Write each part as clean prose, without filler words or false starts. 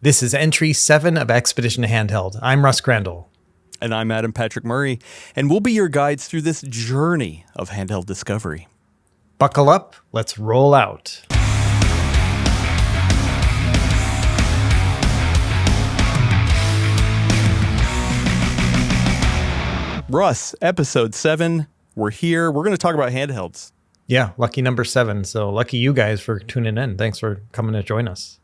This is entry 7 of Expedition Handheld. I'm Russ Crandall. And I'm Adam Patrick Murray, and we'll be your guides through this journey of handheld discovery. Buckle up, let's roll out. Russ, episode 7, we're here. We're going to talk about handhelds. Yeah, lucky number 7. So lucky you guys for tuning in. Thanks for coming to join us.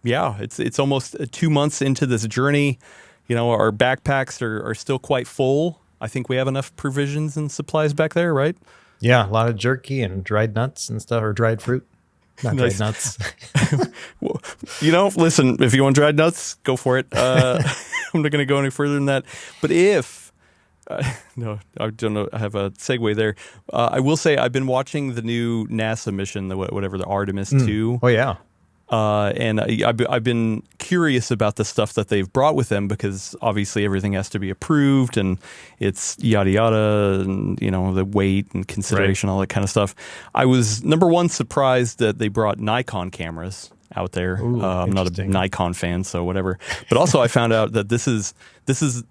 Yeah, it's almost 2 months into this journey. You know, our backpacks are still quite full. I think we have enough provisions and supplies back there, right? Yeah, a lot of jerky and dried nuts and stuff, or dried fruit. Not Nice. dried nuts. Well, you know, listen, if you want dried nuts, go for it. I'm not going to go any further than that. But if, no, I don't know, I have a segue there. I will say I've been watching the new NASA mission, the Artemis 2. Oh, yeah. And I've been curious about the stuff that they've brought with them, because obviously everything has to be approved and it's yada yada, and you know, the weight and consideration, all that kind of stuff. I was number one surprised that they brought Nikon cameras out there. Ooh, I'm not a Nikon fan, so whatever. But also I found out that this is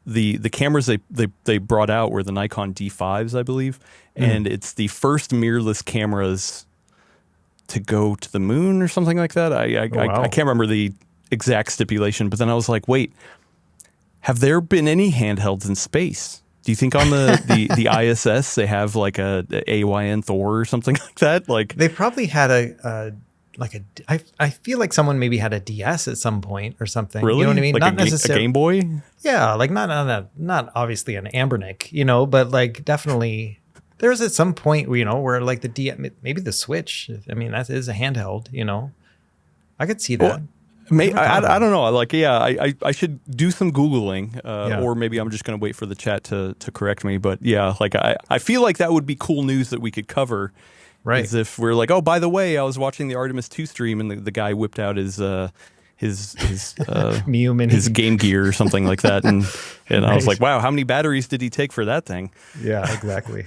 the cameras they brought out were the Nikon D5s, I believe, and it's the first mirrorless cameras to go to the moon or something like that. I can't remember the exact stipulation, but then I was like, wait, have there been any handhelds in space? Do you think on the ISS they have like a AYN Thor or something like that? Like They probably had I feel like someone maybe had a DS at some point or something. Really? You know what I mean? Like Not a necessarily. Game Boy? Yeah, like not obviously an Ambernick, you know, but like definitely there's at some point, you know, where like maybe the Switch. I mean, that is a handheld, you know. I could see that. Well, I don't know. Like, yeah, I should do some Googling, Yeah. or maybe I'm just going to wait for the chat to correct me. But yeah, like I feel like that would be cool news that we could cover. Right. As if we're like, oh, by the way, I was watching the Artemis 2 stream and the guy whipped out his Mew Mini. his Game Gear or something like that. And I was Nice. like, wow, how many batteries did he take for that thing? Yeah, exactly.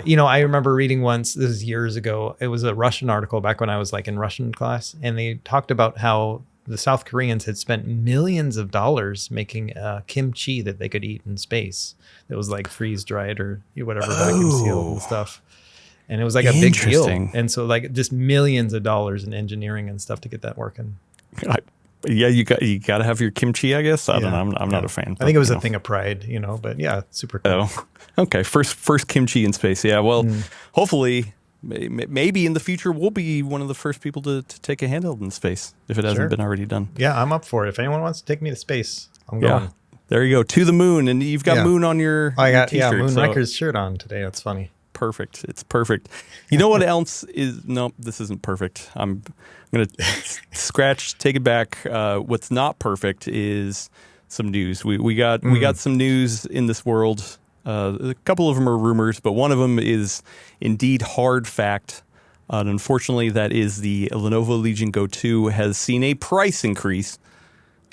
You know, I remember reading once, this is years ago, it was a Russian article back when I was like in Russian class, and they talked about how the South Koreans had spent millions of dollars making kimchi that they could eat in space. That was like freeze dried or whatever, vacuum sealed and stuff. And it was like a big deal. Interesting. And so like just millions of dollars in engineering and stuff to get that working. Yeah, you got to have your kimchi, I guess. I don't Yeah. know. I'm not a fan. I think it was but, a thing of pride, you know, but yeah, super cool. Oh, okay. First kimchi in space. Yeah. Well, hopefully, maybe in the future, we'll be one of the first people to take a handheld in space if it hasn't been already done. Yeah, I'm up for it. If anyone wants to take me to space, I'm going. Yeah. There you go. To the moon. And you've got moon on your I got t-shirt. Moon so Records shirt on today. That's funny. perfect. It's perfect. You know what else is? No, this isn't perfect. I'm going to take it back. What's not perfect is some news. We got some news in this world. A couple of them are rumors, but one of them is indeed hard fact. And unfortunately, that is the Lenovo Legion Go 2 has seen a price increase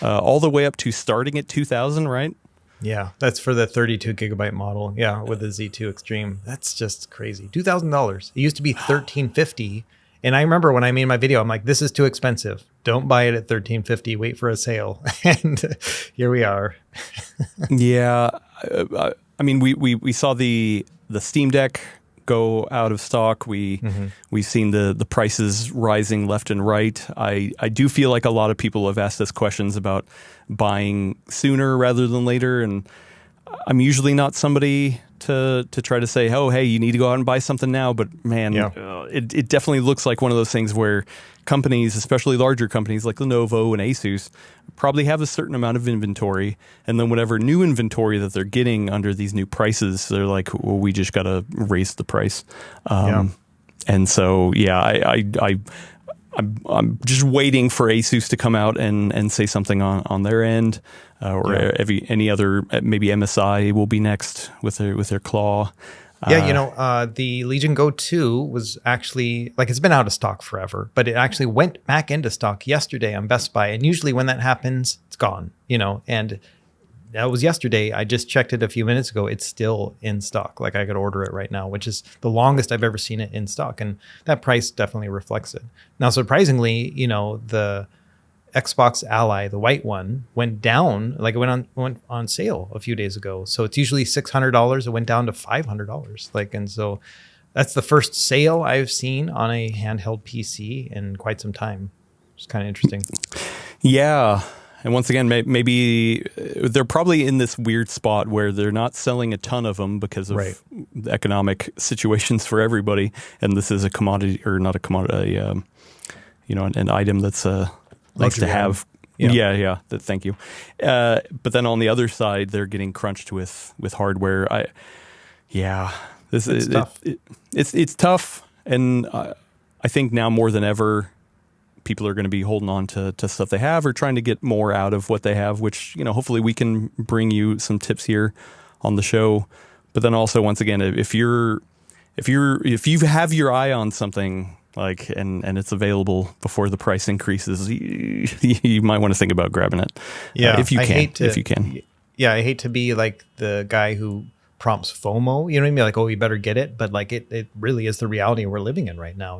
all the way up to starting at $2,000, right? Yeah, that's for the 32 gigabyte model. Yeah, with the Z2 Extreme. That's just crazy. $2,000. It used to be $1,350. And I remember when I made my video, I'm like, this is too expensive. Don't buy it at $1,350. Wait for a sale. And here we are. Yeah. I mean, we saw the Steam Deck go out of stock. We've seen the prices rising left and right. I do feel like a lot of people have asked us questions about buying sooner rather than later, and I'm usually not somebody to try to say, oh, hey, you need to go out and buy something now. But man, it definitely looks like one of those things where companies, especially larger companies like Lenovo and Asus, probably have a certain amount of inventory, and then whatever new inventory that they're getting under these new prices, they're like, well, we just got to raise the price. And so, yeah, I'm just waiting for Asus to come out and say something on their end, any other, maybe MSI will be next with their claw. Yeah, the Legion Go 2 was actually, like, it's been out of stock forever, but it actually went back into stock yesterday on Best Buy. And usually when that happens, it's gone, and that was yesterday. I just checked it a few minutes ago. It's still in stock. Like, I could order it right now, which is the longest I've ever seen it in stock. And that price definitely reflects it. Now, surprisingly, the Xbox Ally, the white one, went down. Like it went on sale a few days ago. So it's usually $600. It went down to $500. And so that's the first sale I've seen on a handheld PC in quite some time. It's kind of interesting. Yeah. And once again, maybe they're probably in this weird spot where they're not selling a ton of them because of the economic situations for everybody. And this is a commodity, or not a commodity, an item that's nice to have. Yeah. Thank you. But then on the other side, they're getting crunched with hardware. It's tough. It's tough. And I think now more than ever, people are going to be holding on to stuff they have or trying to get more out of what they have, which, hopefully we can bring you some tips here on the show. But then also, once again, if you have your eye on something and it's available before the price increases, you might want to think about grabbing it. Yeah. If you can. Yeah. I hate to be like the guy who prompts FOMO, you know what I mean? Like, oh, you better get it. But it really is the reality we're living in right now,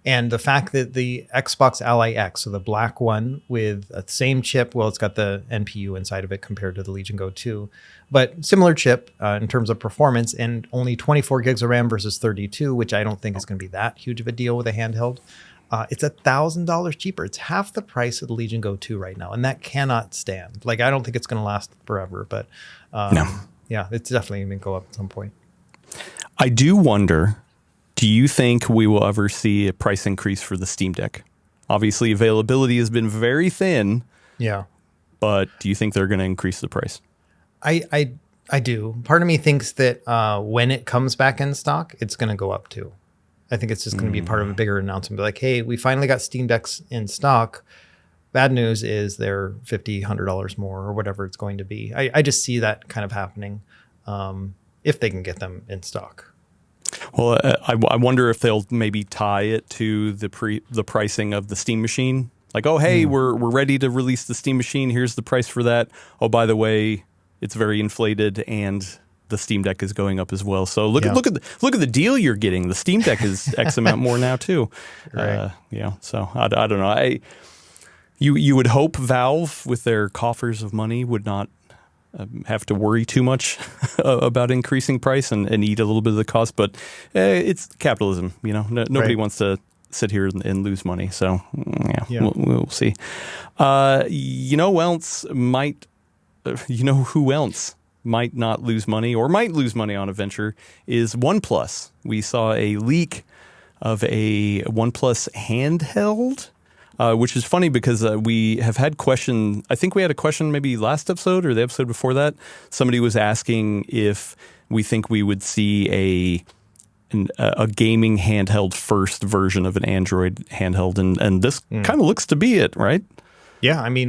And the fact that the Xbox Ally X, so the black one with the same chip, well, it's got the NPU inside of it compared to the Legion Go 2, but similar chip in terms of performance, and only 24 gigs of RAM versus 32, which I don't think is going to be that huge of a deal with a handheld. It's $1,000 cheaper. It's half the price of the Legion Go 2 right now, and that cannot stand. I don't think it's going to last forever, but no. Yeah, it's definitely going to go up at some point. I do wonder, do you think we will ever see a price increase for the Steam Deck? Obviously, availability has been very thin. Yeah. But do you think they're going to increase the price? I do. Part of me thinks that when it comes back in stock, it's going to go up too. I think it's just going to be part of a bigger announcement. Like, hey, we finally got Steam Decks in stock. Bad news is they're $50, $100 more or whatever it's going to be. I just see that kind of happening if they can get them in stock. Well, I wonder if they'll maybe tie it to the pricing of the Steam Machine. Like, oh, hey, we're ready to release the Steam Machine. Here's the price for that. Oh, by the way, it's very inflated, and the Steam Deck is going up as well. So look at the deal you're getting. The Steam Deck is X amount more now too. Right. So I don't know. You would hope Valve, with their coffers of money, would not have to worry too much about increasing price and eat a little bit of the cost. But it's capitalism. Nobody wants to sit here and lose money. So we'll see. Who else might not lose money or might lose money on a venture is OnePlus. We saw a leak of a OnePlus handheld. Which is funny because we have had I think we had a question maybe last episode or the episode before that. Somebody was asking if we think we would see a gaming handheld first version of an Android handheld. And this kind of looks to be it, right? Yeah. We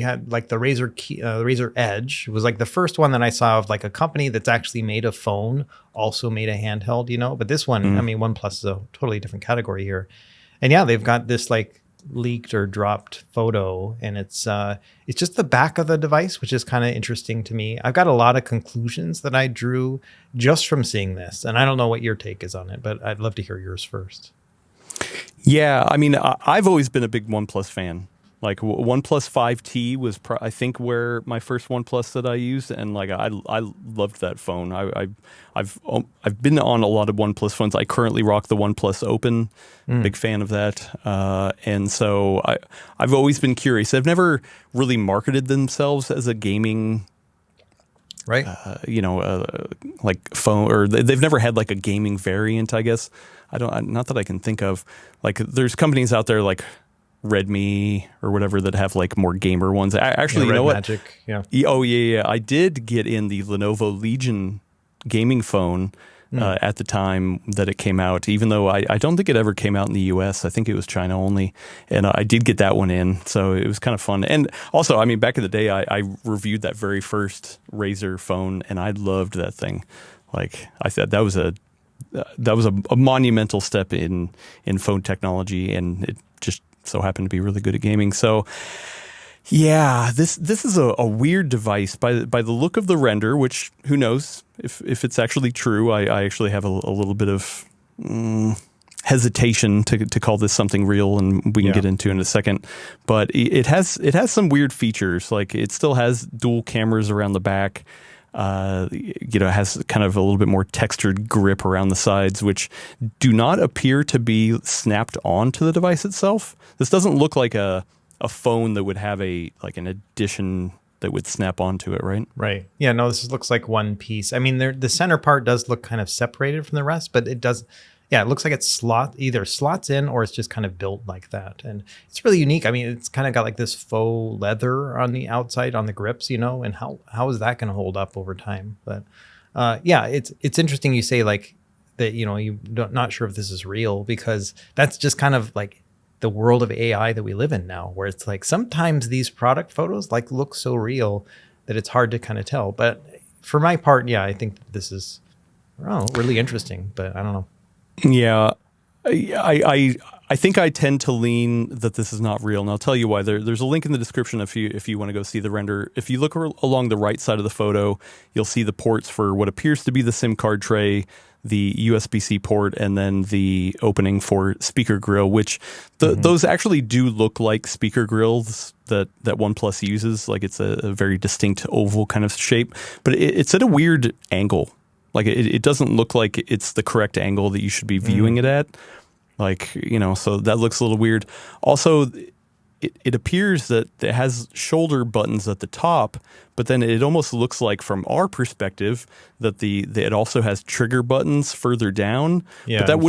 had like the Razer Edge. It was like the first one that I saw of like a company that's actually made a phone, also made a handheld, but this one, OnePlus is a totally different category here. And yeah, they've got this like leaked or dropped photo, and it's just the back of the device, which is kind of interesting to me. I've got a lot of conclusions that I drew just from seeing this, and I don't know what your take is on it, but I'd love to hear yours first. Yeah, I've always been a big OnePlus fan. Like OnePlus 5T was, I think, where my first OnePlus that I used, and like I loved that phone. I've been on a lot of OnePlus phones. I currently rock the OnePlus Open, big fan of that, and so I've always been curious. They've never really marketed themselves as a gaming, right? Like phone, or they've never had like a gaming variant. I guess not that I can think of. Like there's companies out there like Redmi or whatever that have like more gamer ones. Actually, you know what? Magic, yeah. Oh yeah. I did get in the Lenovo Legion gaming phone at the time that it came out, even though I don't think it ever came out in the US. I think it was China only. And I did get that one in. So it was kind of fun. And also, back in the day, I reviewed that very first Razer phone, and I loved that thing. Like I said, that was a monumental step in phone technology, and it just so happened to be really good at gaming. So yeah, this is a weird device by the look of the render, which who knows if it's actually true. I actually have a little bit of hesitation to call this something real, and we can get into in a second. But it has some weird features. Like it still has dual cameras around the back. It has kind of a little bit more textured grip around the sides, which do not appear to be snapped onto the device itself. This doesn't look like a phone that would have an addition that would snap onto it, right? Right. Yeah, no, this looks like one piece. I mean, the center part does look kind of separated from the rest, but it does, it looks like it's either slots in or it's just kind of built like that. And it's really unique. I mean, it's kind of got like this faux leather on the outside on the grips, and how is that going to hold up over time? But it's interesting you say like that, you're not sure if this is real, because that's just kind of like the world of AI that we live in now, where it's like sometimes these product photos like look so real that it's hard to kind of tell. But for my part, I think this is really interesting, but I don't know. Yeah, I think I tend to lean that this is not real, and I'll tell you why. There's a link in the description if you want to go see the render. If you look along the right side of the photo, you'll see the ports for what appears to be the SIM card tray, the USB-C port, and then the opening for speaker grill, which those actually do look like speaker grills that OnePlus uses. Like it's a very distinct oval kind of shape, but it's at a weird angle. Like it doesn't look like it's the correct angle that you should be viewing it at. Like, so that looks a little weird. Also, it appears that it has shoulder buttons at the top, but then it almost looks like from our perspective that it also has trigger buttons further down. Yeah, but that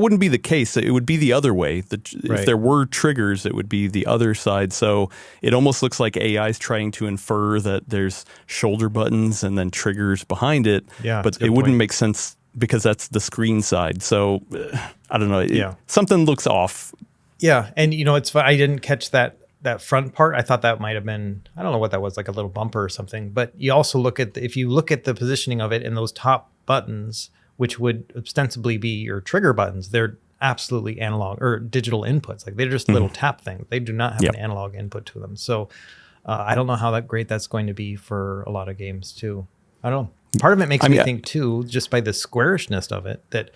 wouldn't be the case. It would be the other way. If there were triggers, it would be the other side. So it almost looks like AI is trying to infer that there's shoulder buttons and then triggers behind it. Yeah, but it wouldn't make sense because that's the screen side. So I don't know. Something looks off. Yeah, and it's fun. I didn't catch that front part. I thought that might have been, I don't know what that was, like a little bumper or something. But you also if you look at the positioning of it and those top buttons, which would ostensibly be your trigger buttons, they're absolutely analog or digital inputs. Like they're just little tap things. They do not have an analog input to them. So I don't know how great that's going to be for a lot of games too. I don't know. Part of it makes me think too, just by the squarishness of it, that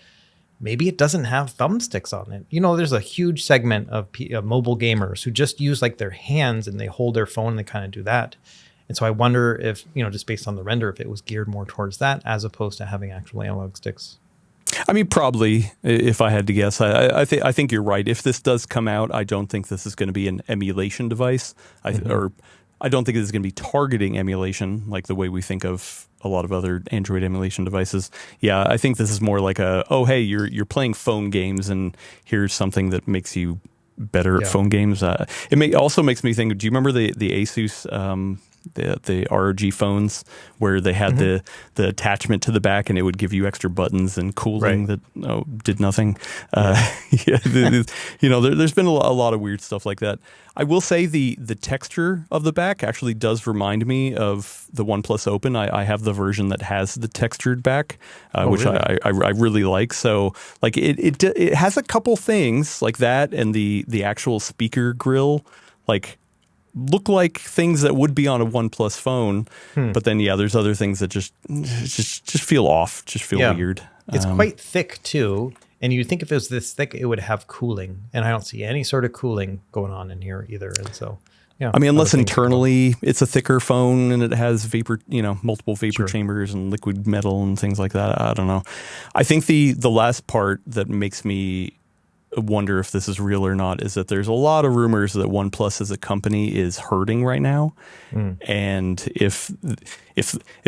maybe it doesn't have thumbsticks on it. There's a huge segment of mobile gamers who just use like their hands and they hold their phone and they kind of do that. And so I wonder if, just based on the render, if it was geared more towards that as opposed to having actual analog sticks. I mean, probably, if I had to guess. I think you're right. If this does come out, I don't think this is going to be an emulation device. I don't think it is going to be targeting emulation like the way we think of a lot of other Android emulation devices. Yeah, I think this is more like hey, you're playing phone games and here's something that makes you better at phone games. Also makes me think, do you remember the Asus the ROG phones where they had the attachment to the back and it would give you extra buttons and cooling that did nothing. There's been a lot of weird stuff like that. I will say the texture of the back actually does remind me of the OnePlus Open. I have the version that has the textured back, which really? I really like. So like it has a couple things like that, and the actual speaker grill like look like things that would be on a OnePlus phone, but then there's other things that just feel off, just feel weird. It's quite thick too, and you'd think if it was this thick, it would have cooling, and I don't see any sort of cooling going on in here either. And so, I mean, unless internally it's a thicker phone and it has vapor, multiple vapor chambers and liquid metal and things like that. I don't know. I think the last part that makes me wonder if this is real or not is that there's a lot of rumors that OnePlus as a company is hurting right now, and if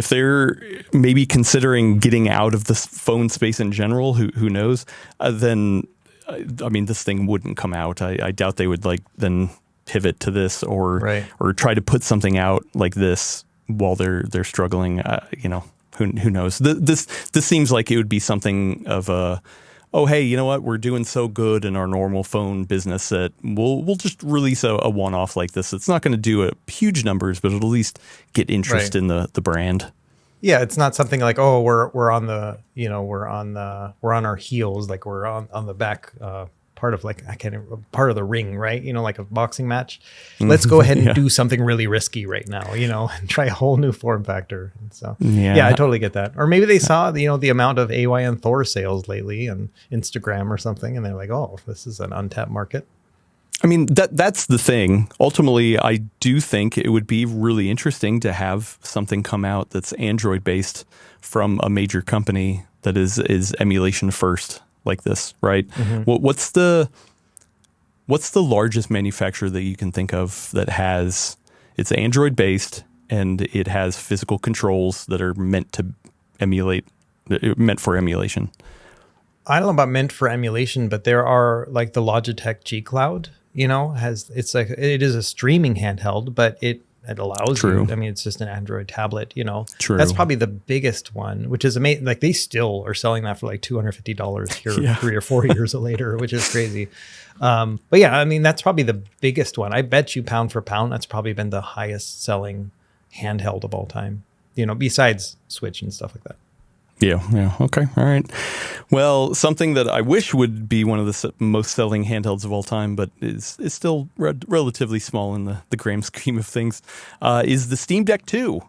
they're maybe considering getting out of the phone space in general, who knows? Then I mean, this thing wouldn't come out. I doubt they would then pivot to this or try to put something out like this while they're struggling. Who knows? This seems like it would be something of a, oh, hey, you know what? We're doing so good in our normal phone business that we'll just release a one-off like this. It's not going to do huge numbers, but it'll at least get interest in the brand. Yeah, it's not something like, we're on our heels, like we're on the back part of like, I can't remember, part of the ring, right? You know, like a boxing match. Let's go ahead and do something really risky right now, you know, and try a whole new form factor. And so, yeah, I totally get that. Or maybe they saw, you know, the amount of AYN Thor sales lately on Instagram or something, and they're like, oh, this is an untapped market. I mean, that's the thing. Ultimately, I do think it would be really interesting to have something come out that's Android based from a major company that is emulation first like this, right? What's the largest manufacturer that you can think of that it's Android based and it has physical controls that are meant for emulation? I don't know about meant for emulation, but there are like the Logitech G Cloud, you know, it is a streaming handheld, but it allows you. I mean, it's just an Android tablet, you know. True. That's probably the biggest one, which is amazing. Like they still are selling that for like $250 here 3 or 4 years later, which is crazy. But yeah, I mean, that's probably the biggest one. I bet you pound for pound, that's probably been the highest selling handheld of all time, you know, besides Switch and stuff like that. Yeah. Okay. All right. Well, something that I wish would be one of the most selling handhelds of all time, but is still relatively small in the grand scheme of things, is the Steam Deck 2,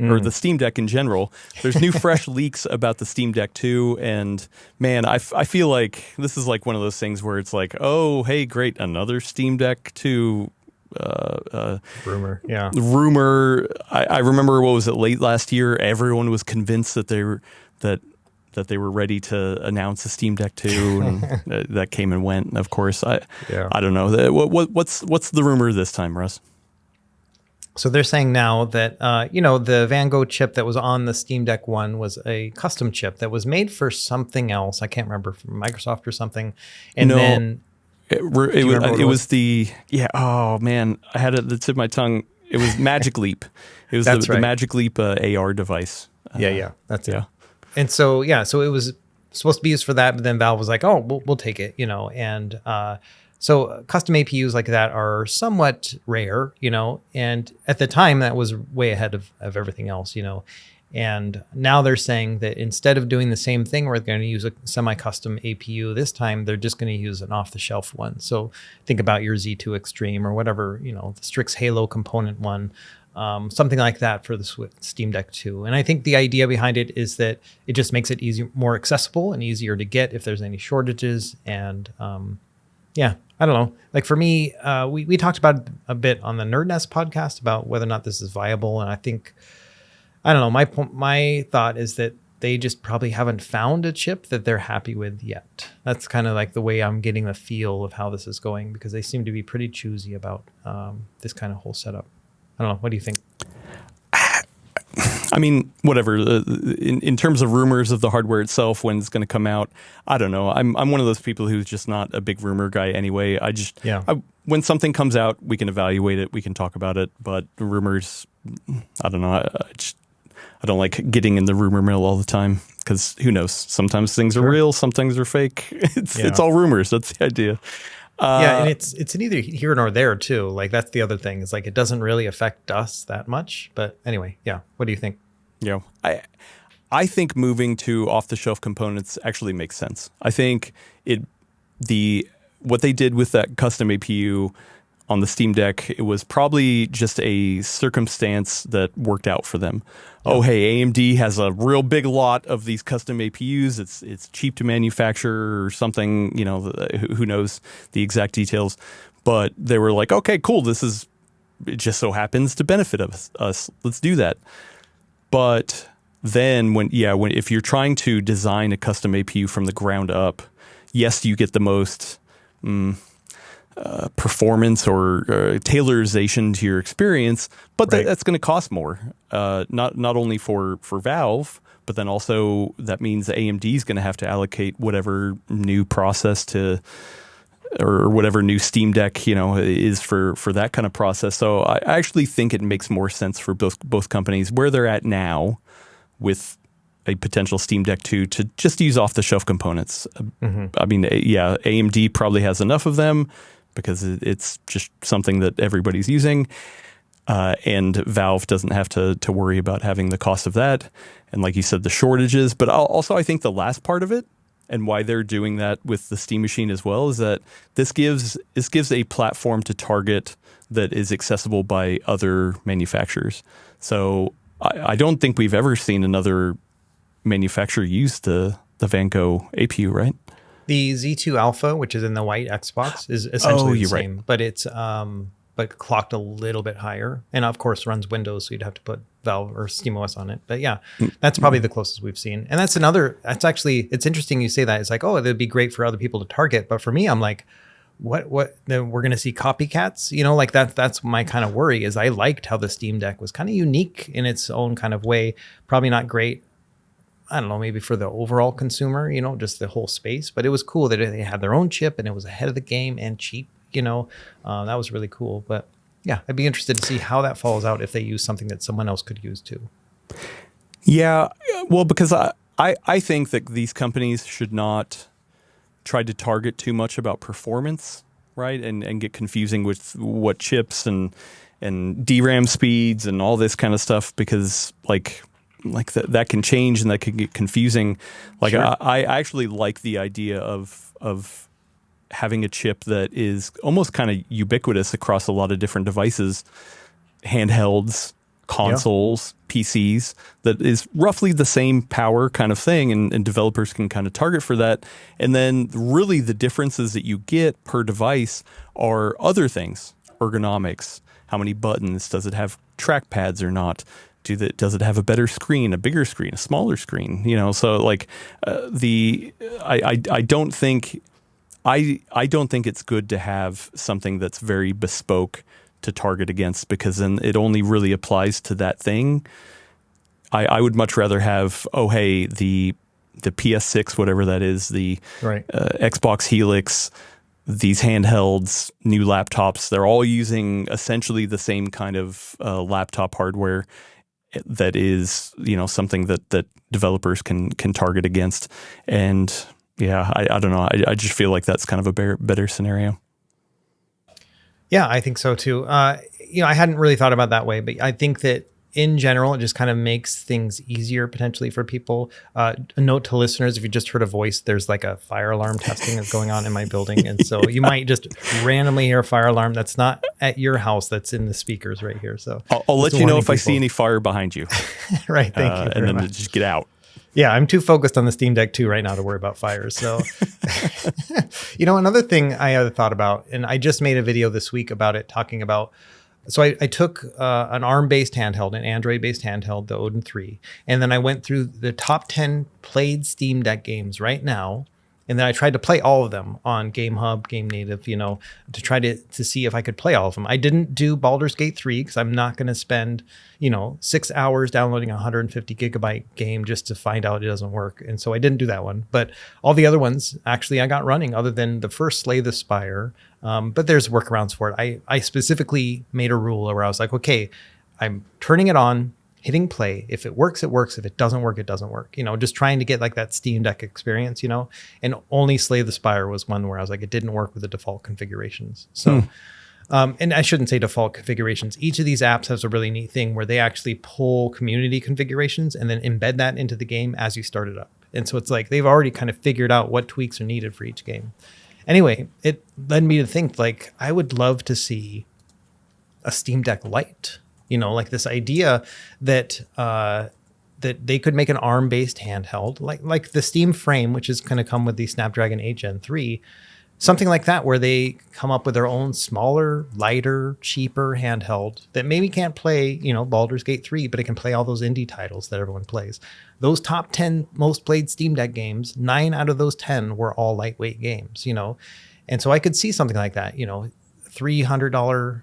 or the Steam Deck in general. There's new fresh leaks about the Steam Deck 2, and man, I feel like this is like one of those things where it's like, oh, hey, great, another Steam Deck 2. Rumor. I remember, what was it, late last year, everyone was convinced that they were ready to announce a Steam Deck 2, and that came and went. And of course, I don't know. What's the rumor this time, Russ? So they're saying now that you know, the Van Gogh chip that was on the Steam Deck 1 was a custom chip that was made for something else. I can't remember, from Microsoft or something, and then. It was the oh man, I had it at the tip of my tongue. It was Magic Leap. It was the Magic Leap AR device. That's it. And so it was supposed to be used for that, but then Valve was like, oh, we'll take it, you know. And so custom APUs like that are somewhat rare, you know, and at the time that was way ahead of everything else, you know. And now they're saying that instead of doing the same thing, we're going to use a semi-custom APU. This time, they're just going to use an off-the-shelf one. So think about your Z2 Extreme or whatever, you know, the Strix Halo component one, something like that for the Steam Deck 2. And I think the idea behind it is that it just makes it more accessible and easier to get if there's any shortages. And I don't know. Like for me, we talked about it a bit on the Nerd Nest podcast about whether or not this is viable. And I think, I don't know. My thought is that they just probably haven't found a chip that they're happy with yet. That's kind of like the way I'm getting the feel of how this is going, because they seem to be pretty choosy about this kind of whole setup. I don't know. What do you think? I mean, whatever. In terms of rumors of the hardware itself, when it's going to come out, I don't know. I'm one of those people who's just not a big rumor guy anyway. When something comes out, we can evaluate it, we can talk about it. But rumors, I don't know. I don't like getting in the rumor mill all the time, because who knows? Sometimes things are real, some things are fake. It's all rumors. That's the idea. And it's neither here nor there too. Like that's the other thing. It's like it doesn't really affect us that much. But anyway, what do you think? Yeah, I think moving to off-the-shelf components actually makes sense. I think what they did with that custom APU on the Steam Deck, it was probably just a circumstance that worked out for them. Yeah. Oh, hey, AMD has a real big lot of these custom APUs. It's cheap to manufacture or something, you know, who knows the exact details. But they were like, okay, cool, it just so happens to benefit us. Let's do that. But then if you're trying to design a custom APU from the ground up, yes, you get the most performance or tailorization to your experience, but that's going to cost more. Not only for Valve, but then also that means AMD is going to have to allocate whatever new process or whatever new Steam Deck, you know, is for that kind of process. So I actually think it makes more sense for both companies where they're at now with a potential Steam Deck 2 to just use off-the-shelf components. I mean, AMD probably has enough of them because it's just something that everybody's using. And Valve doesn't have to worry about having the cost of that. And like you said, the shortages. But also, I think the last part of it, and why they're doing that with the Steam Machine as well is that this gives a platform to target that is accessible by other manufacturers. So I don't think we've ever seen another manufacturer use the Vanco APU, right? The Z2 Alpha, which is in the white Xbox, is essentially the same, right. but it's but clocked a little bit higher, and of course runs Windows, so you'd have to put Valve or SteamOS on it. But yeah, that's probably the closest we've seen, and that's actually, it's interesting you say that. It's like, oh, it'd be great for other people to target, but for me, I'm like, what? Then we're gonna see copycats, like that. That's my kind of worry. Is I liked how the Steam Deck was kind of unique in its own kind of way. Probably not great, I don't know, maybe for the overall consumer, just the whole space. But it was cool that they had their own chip and it was ahead of the game and cheap, that was really cool. But yeah, I'd be interested to see how that falls out if they use something that someone else could use too. Yeah, well, because I think that these companies should not try to target too much about performance, right? And get confusing with what chips and DRAM speeds and all this kind of stuff, because that can change and that can get confusing. Like, sure. I actually like the idea of having a chip that is almost kind of ubiquitous across a lot of different devices, handhelds, consoles, PCs, that is roughly the same power kind of thing, and developers can kind of target for that. And then really the differences that you get per device are other things. Ergonomics, how many buttons, does it have trackpads or not? Does it have a better screen, a bigger screen, a smaller screen? So like I don't think it's good to have something that's very bespoke to target against, because then it only really applies to that thing. I would much rather have, the PS6, whatever that is, the Xbox Helix, these handhelds, new laptops, they're all using essentially the same kind of laptop hardware that is, something that developers can target against. And yeah, I don't know. I just feel like that's kind of a better scenario. Yeah, I think so too. I hadn't really thought about it that way, but I think that in general, it just kind of makes things easier potentially for people. A note to listeners, if you just heard a voice, there's like a fire alarm testing that's going on in my building. And so you might just randomly hear a fire alarm that's not at your house, that's in the speakers right here. So I'll let you know if I see any fire behind you. Right, thank you. And then just get out. Yeah, I'm too focused on the Steam Deck 2 right now to worry about fires. So, another thing I had thought about, and I just made a video this week about it, talking about, so I took an ARM-based handheld, an Android-based handheld, the Odin 3, and then I went through the top 10 played Steam Deck games right now, and then I tried to play all of them on GameHub, Game Native, to try to see if I could play all of them. I didn't do Baldur's Gate 3 because I'm not going to spend, 6 hours downloading a 150 gigabyte game just to find out it doesn't work. And so I didn't do that one. But all the other ones, actually, I got running, other than the first Slay the Spire. But there's workarounds for it. I specifically made a rule where I was like, okay, I'm turning it on, hitting play. If it works, it works. If it doesn't work, it doesn't work. Just trying to get like that Steam Deck experience, and only Slay the Spire was one where I was like, it didn't work with the default configurations. So, and I shouldn't say default configurations. Each of these apps has a really neat thing where they actually pull community configurations and then embed that into the game as you start it up. And so it's like, they've already kind of figured out what tweaks are needed for each game. Anyway, it led me to think, like, I would love to see a Steam Deck Lite. Like this idea that that they could make an ARM-based handheld, like the Steam Frame, which is going to come with the Snapdragon 8 Gen 3, something like that, where they come up with their own smaller, lighter, cheaper handheld that maybe can't play, Baldur's Gate 3, but it can play all those indie titles that everyone plays. Those top 10 most played Steam Deck games, 9 out of those 10 were all lightweight games, And so I could see something like that, $300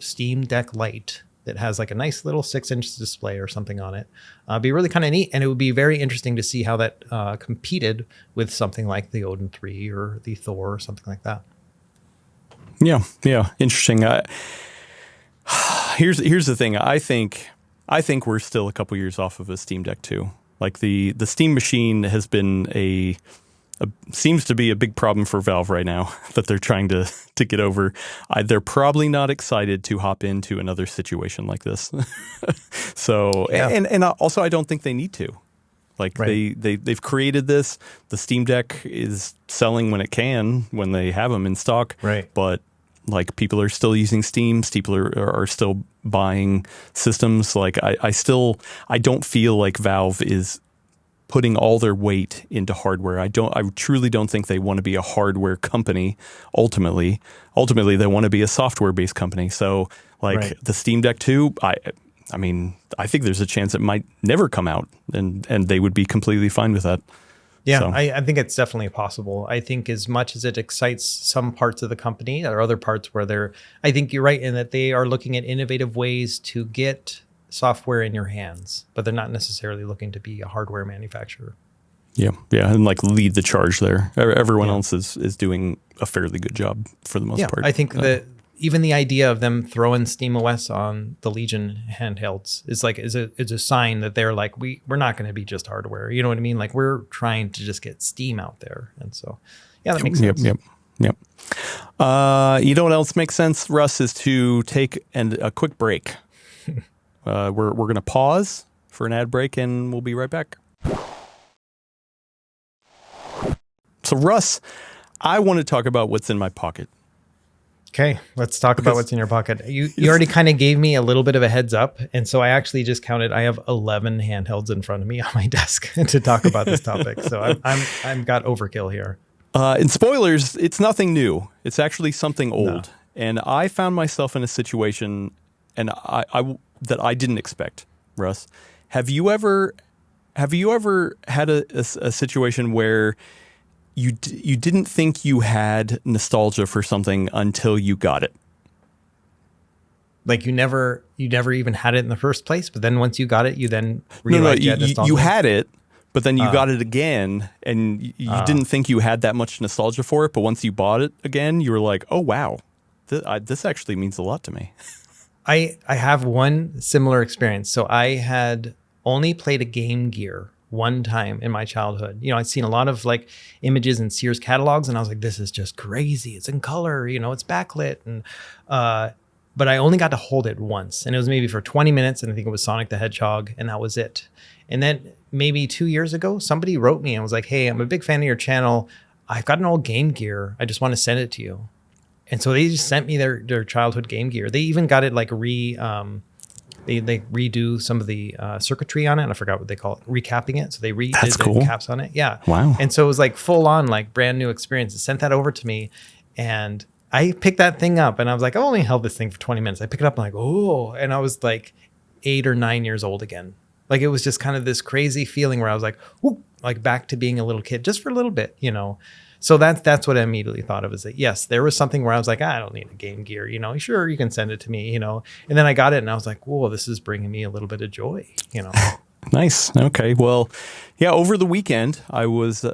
Steam Deck Lite that has like a nice little 6-inch display or something on it. Be really kind of neat. And it would be very interesting to see how that competed with something like the Odin 3 or the Thor or something like that. Yeah. Interesting. Here's the thing. I think we're still a couple years off of a Steam Deck 2. Like the Steam Machine has been seems to be a big problem for Valve right now that they're trying to get over. They're probably not excited to hop into another situation like this. So, yeah. And also I don't think they need to. Like Right. they've created this. The Steam Deck is selling when it can, when they have them in stock. Right. But like people are still using Steam. People are still buying systems. Like I don't feel like Valve is putting all their weight into hardware. I truly don't think they want to be a hardware company. Ultimately they want to be a software based company. So like Right. the Steam Deck 2, I mean, I think there's a chance it might never come out, and they would be completely fine with that. Yeah, So. I think it's definitely possible. I think as much as it excites some parts of the company, there are other parts where I think you're right in that they are looking at innovative ways to get software in your hands, but they're not necessarily looking to be a hardware manufacturer. Yeah, and like lead the charge there. Everyone Yeah. else is doing a fairly good job for the most Yeah, part. I think that even the idea of them throwing SteamOS on the Legion handhelds is a sign that they're like, we're not going to be just hardware. You know what I mean? Like we're trying to just get Steam out there, and so yeah, that makes sense. Yep. You know what else makes sense, Russ, is to take a quick break. We're going to pause for an ad break, and we'll be right back. So, Russ, I want to talk about what's in my pocket. Okay, let's talk about what's in your pocket. You already kind of gave me a little bit of a heads up, and so I actually just counted. I have 11 handhelds in front of me on my desk to talk about this topic. So I'm got overkill here. And spoilers, it's nothing new. It's actually something old. No. And I found myself in a situation, and that I didn't expect. Russ, have you ever had a situation where you didn't think you had nostalgia for something until you got it? Like you never even had it in the first place, but then once you got it, you then realized you had nostalgia. You had it, but then you got it again, and you didn't think you had that much nostalgia for it. But once you bought it again, you were like, "Oh wow, this actually means a lot to me." I have one similar experience. So I had only played a Game Gear one time in my childhood. You know, I'd seen a lot of like images in Sears catalogs, and I was like, "This is just crazy. It's in color. You know, it's backlit." And but I only got to hold it once, and it was maybe for 20 minutes, and I think it was Sonic the Hedgehog, and that was it. And then maybe 2 years ago, somebody wrote me and was like, "Hey, I'm a big fan of your channel. I've got an old Game Gear. I just want to send it to you." And so they just sent me their childhood Game Gear. They even got it like they redo some of the circuitry on it. I forgot what they call it, recapping it. So they redid the cool. caps on it. Yeah. Wow. And so it was like full on, like brand new experience. It sent that over to me, and I picked that thing up, and I was like, I only held this thing for 20 minutes. I pick it up, and I'm like, oh, and I was like 8 or 9 years old again. Like it was just kind of this crazy feeling where I was like, whoop, like back to being a little kid just for a little bit, you know? So that's what I immediately thought of, is that, yes, there was something where I was like, I don't need a Game Gear, you know, sure, you can send it to me, you know, and then I got it and I was like, whoa, this is bringing me a little bit of joy, you know. Nice. Okay. Well, yeah, over the weekend, I was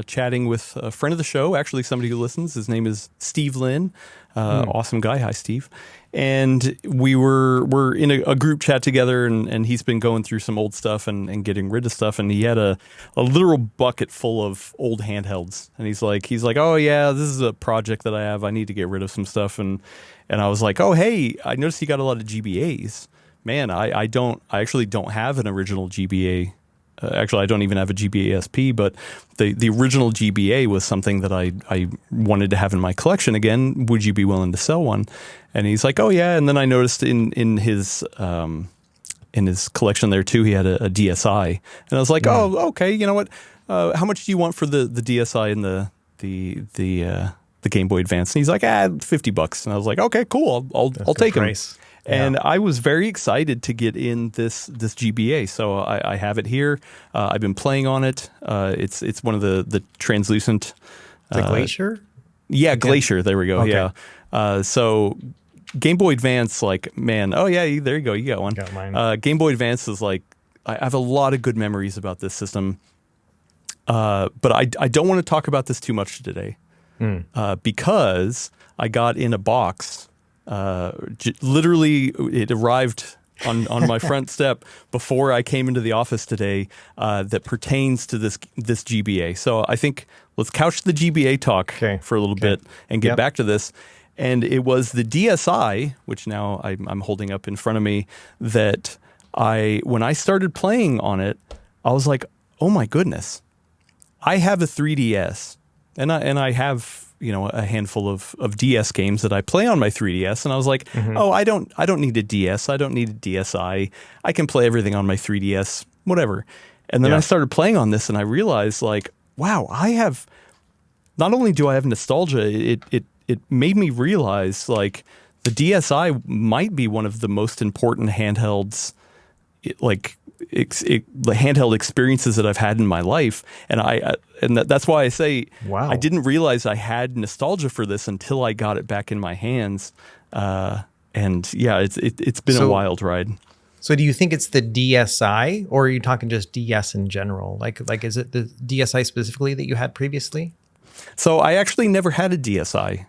chatting with a friend of the show, actually somebody who listens. His name is Steve Lynn. Awesome guy. Hi, Steve. And we're in a group chat together, and he's been going through some old stuff and getting rid of stuff. And he had a literal bucket full of old handhelds. And he's like, oh yeah, this is a project that I have. I need to get rid of some stuff. And I was like, oh, hey, I noticed you got a lot of GBAs. Man, I actually don't have an original GBA. Actually, I don't even have a GBA SP, but the original GBA was something that I wanted to have in my collection again. Would you be willing to sell one? And he's like, oh yeah. And then I noticed in his collection there too, he had a DSi, and I was like, oh, okay. You know what? How much do you want for the DSi and the Game Boy Advance? And he's like, $50. And I was like, okay, cool. I'll take them. And I was very excited to get in this GBA. So I have it here. I've been playing on it. It's one of the translucent. The Glacier? Yeah, Glacier. There we go. Okay. Yeah. So Game Boy Advance, like, man. Oh, yeah, there you go. You got one. Got mine. Game Boy Advance is like, I have a lot of good memories about this system. But I don't want to talk about this too much today. Because I got in a box. Literally, it arrived on my front step before I came into the office today. That pertains to this GBA. So I think let's couch the GBA talk for a little bit and get back to this. And it was the DSi, which now I'm holding up in front of me, that when I started playing on it, I was like, oh my goodness, I have a 3DS, and I have, you know, a handful of DS games that I play on my 3DS, and I was like, oh, I don't need a DS, I don't need a DSi, I can play everything on my 3DS, whatever. And then I started playing on this, and I realized, like, wow, I have, not only do I have nostalgia, it made me realize, like, the DSi might be one of the most important handhelds, like, the handheld experiences that I've had in my life. And that's why I say, wow, I didn't realize I had nostalgia for this until I got it back in my hands. And yeah, it's been a wild ride. So do you think it's the DSi, or are you talking just DS in general? Like is it the DSi specifically that you had previously? So I actually never had a DSi.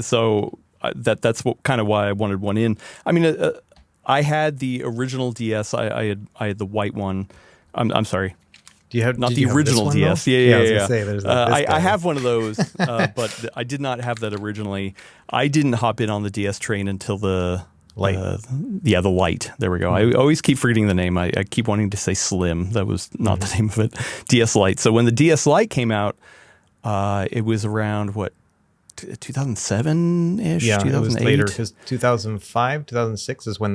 So that's what kind of why I wanted one in. I mean, I had the original DS. I had the white one. I'm sorry. Do you have not the original DS? Yeah. I was gonna say, there's I have one of those, but I did not have that originally. I didn't hop in on the DS train until the Light. The Light. There we go. I always keep forgetting the name. I keep wanting to say Slim. That was not the name of it. DS Lite. So when the DS Lite came out, it was around, what, 2007-ish? Yeah, 2008? it was later, because 2005, 2006 is when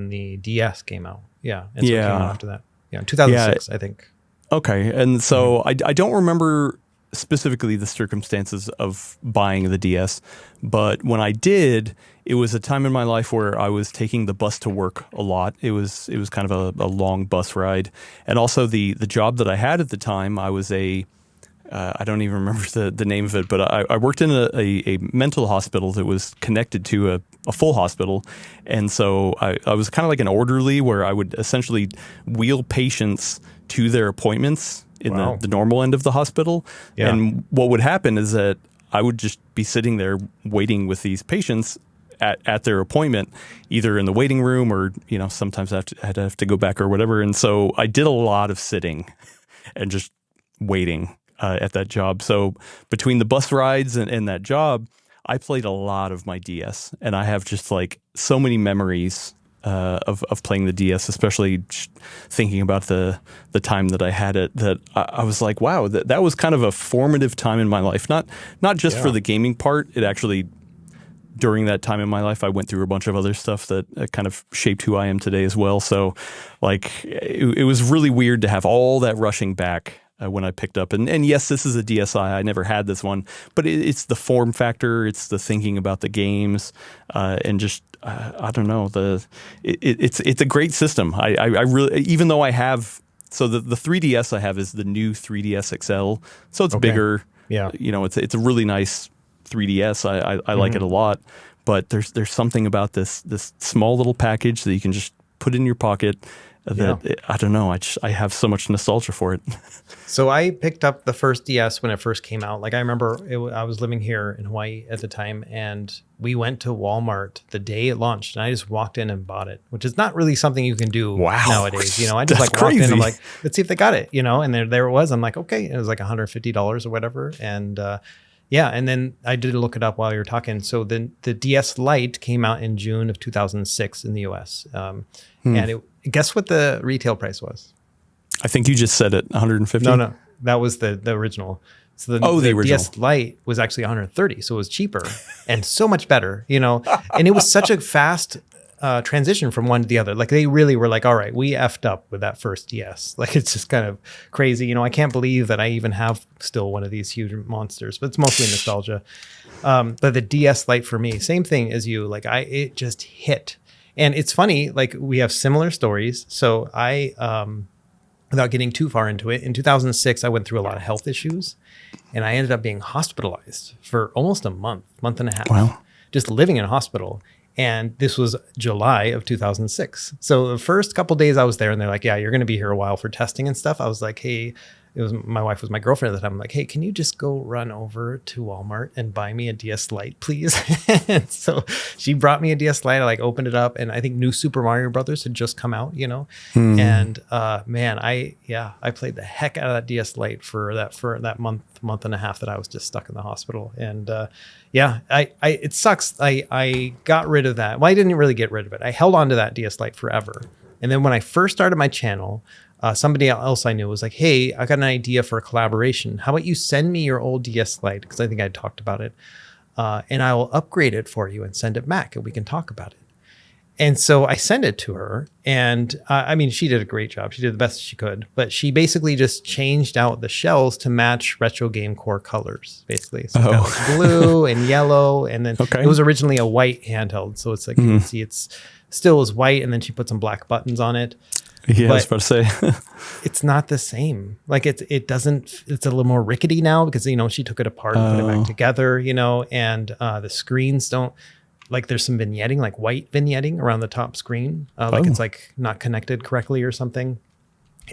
the DS came out. Yeah, and so it came out after that. Yeah, 2006, I think. Okay, and so I don't remember specifically the circumstances of buying the DS, but when I did, it was a time in my life where I was taking the bus to work a lot. It was kind of a long bus ride, and also the job that I had at the time, I was I don't even remember the name of it, but I worked in a mental hospital that was connected to a full hospital. And so I was kind of like an orderly, where I would essentially wheel patients to their appointments in the normal end of the hospital. Yeah. And what would happen is that I would just be sitting there waiting with these patients at their appointment, either in the waiting room or, you know, sometimes I'd have to go back or whatever. And so I did a lot of sitting and just waiting at that job. So between the bus rides and that job, I played a lot of my DS, and I have just like so many memories of playing the DS, especially thinking about the time that I had it, that I was like, wow, that was kind of a formative time in my life. Not just for the gaming part. It actually, during that time in my life, I went through a bunch of other stuff that kind of shaped who I am today as well. So like, it was really weird to have all that rushing back when I picked up. And yes, this is a DSi. I never had this one, but it's the form factor. It's the thinking about the games, and just, I don't know, it's a great system. I really, even though I have, so the 3DS I have is the new 3DS XL. So it's bigger. Yeah. You know, it's a really nice 3DS. I like it a lot, but there's something about this small little package that you can just put in your pocket that I don't know. I have so much nostalgia for it. So I picked up the first DS when it first came out. Like, I remember I was living here in Hawaii at the time, and we went to Walmart the day it launched, and I just walked in and bought it, which is not really something you can do nowadays. You know, I just walked in, I'm like, let's see if they got it, you know, and there it was. I'm like, okay. It was like $150 or whatever. And and then I did look it up while you were talking. So then the DS Lite came out in June of 2006 in the US. And guess what the retail price was? I think you just said it, 150. No, that was the original. So the original DS Lite was actually 130, so it was cheaper and so much better, you know. And it was such a fast transition from one to the other. Like, they really were like, all right, we effed up with that first DS. Like, it's just kind of crazy. You know, I can't believe that I even have still one of these huge monsters, but it's mostly nostalgia. But the DS Lite for me, same thing as you. Like, it just hit. And it's funny, like, we have similar stories. So without getting too far into it, in 2006, I went through a lot of health issues, and I ended up being hospitalized for almost a month and a half, just living in a hospital. And this was July of 2006. So the first couple of days I was there, and they're like, yeah, you're going to be here a while for testing and stuff. I was like, hey, my wife was my girlfriend at the time. I'm like, hey, can you just go run over to Walmart and buy me a DS Lite, please? And so she brought me a DS Lite. I like opened it up, and I think New Super Mario Brothers had just come out, you know. And man, I played the heck out of that DS Lite for that month and a half that I was just stuck in the hospital. And it sucks. I got rid of that. Well, I didn't really get rid of it. I held on to that DS Lite forever. And then when I first started my channel, somebody else I knew was like, hey, I got an idea for a collaboration. How about you send me your old DS Lite? Because I think I talked about it. And I will upgrade it for you and send it back and we can talk about it. And so I sent it to her, and I mean, she did a great job. She did the best she could, but she basically just changed out the shells to match retro game core colors, basically. So it's got like blue and yellow, and then it was originally a white handheld. So it's like, you can see it's still is white, and then she put some black buttons on it. Yeah, I was about to say. It's not the same. Like it doesn't, it's a little more rickety now because, you know, she took it apart and put it back together, you know, and the screens don't, like there's some vignetting, like white vignetting around the top screen. Like it's like not connected correctly or something.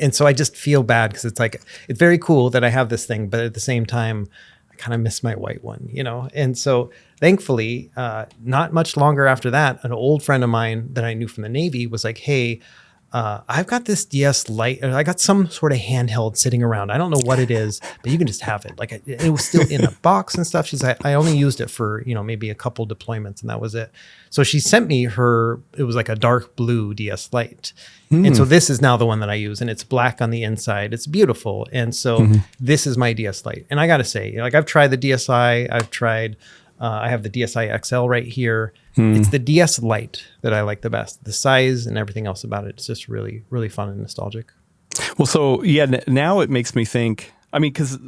And so I just feel bad because it's like, it's very cool that I have this thing, but at the same time, I kind of miss my white one, you know? And so thankfully, not much longer after that, an old friend of mine that I knew from the Navy was like, hey, I've got this DS Lite. I got some sort of handheld sitting around. I don't know what it is, but you can just have it. Like it was still in a box and stuff. She's like, I only used it for, you know, maybe a couple deployments and that was it. So she sent me it was like a dark blue DS Lite. And so this is now the one that I use, and it's black on the inside. It's beautiful. And so this is my DS Lite. And I got to say, like I've tried the DSi, I have the DSi XL right here. It's the DS Lite that I like the best. The size and everything else about it. It's just really, really fun and nostalgic. Well, so yeah, now it makes me think, I mean, because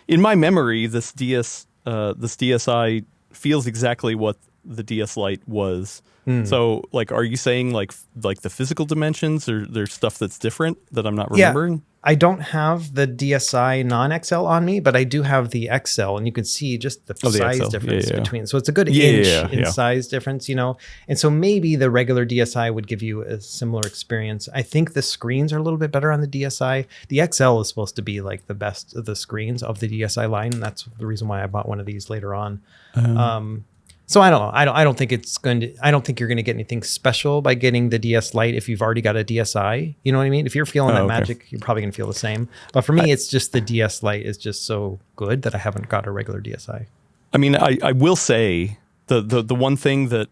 in my memory, this DSi feels exactly what the DS Lite was. So like, are you saying like the physical dimensions, or there's stuff that's different that I'm not remembering? Yeah. I don't have the DSi non-XL on me, but I do have the XL, and you can see just the size difference between. So it's a good inch in size difference, you know? And so maybe the regular DSi would give you a similar experience. I think the screens are a little bit better on the DSi. The XL is supposed to be like the best of the screens of the DSi line. And that's the reason why I bought one of these later on. So I don't know. I don't think you're going to get anything special by getting the DS Lite if you've already got a DSi. You know what I mean? If you're feeling that magic, you're probably going to feel the same. But for me, it's just the DS Lite is just so good that I haven't got a regular DSi. I mean, I will say the one thing that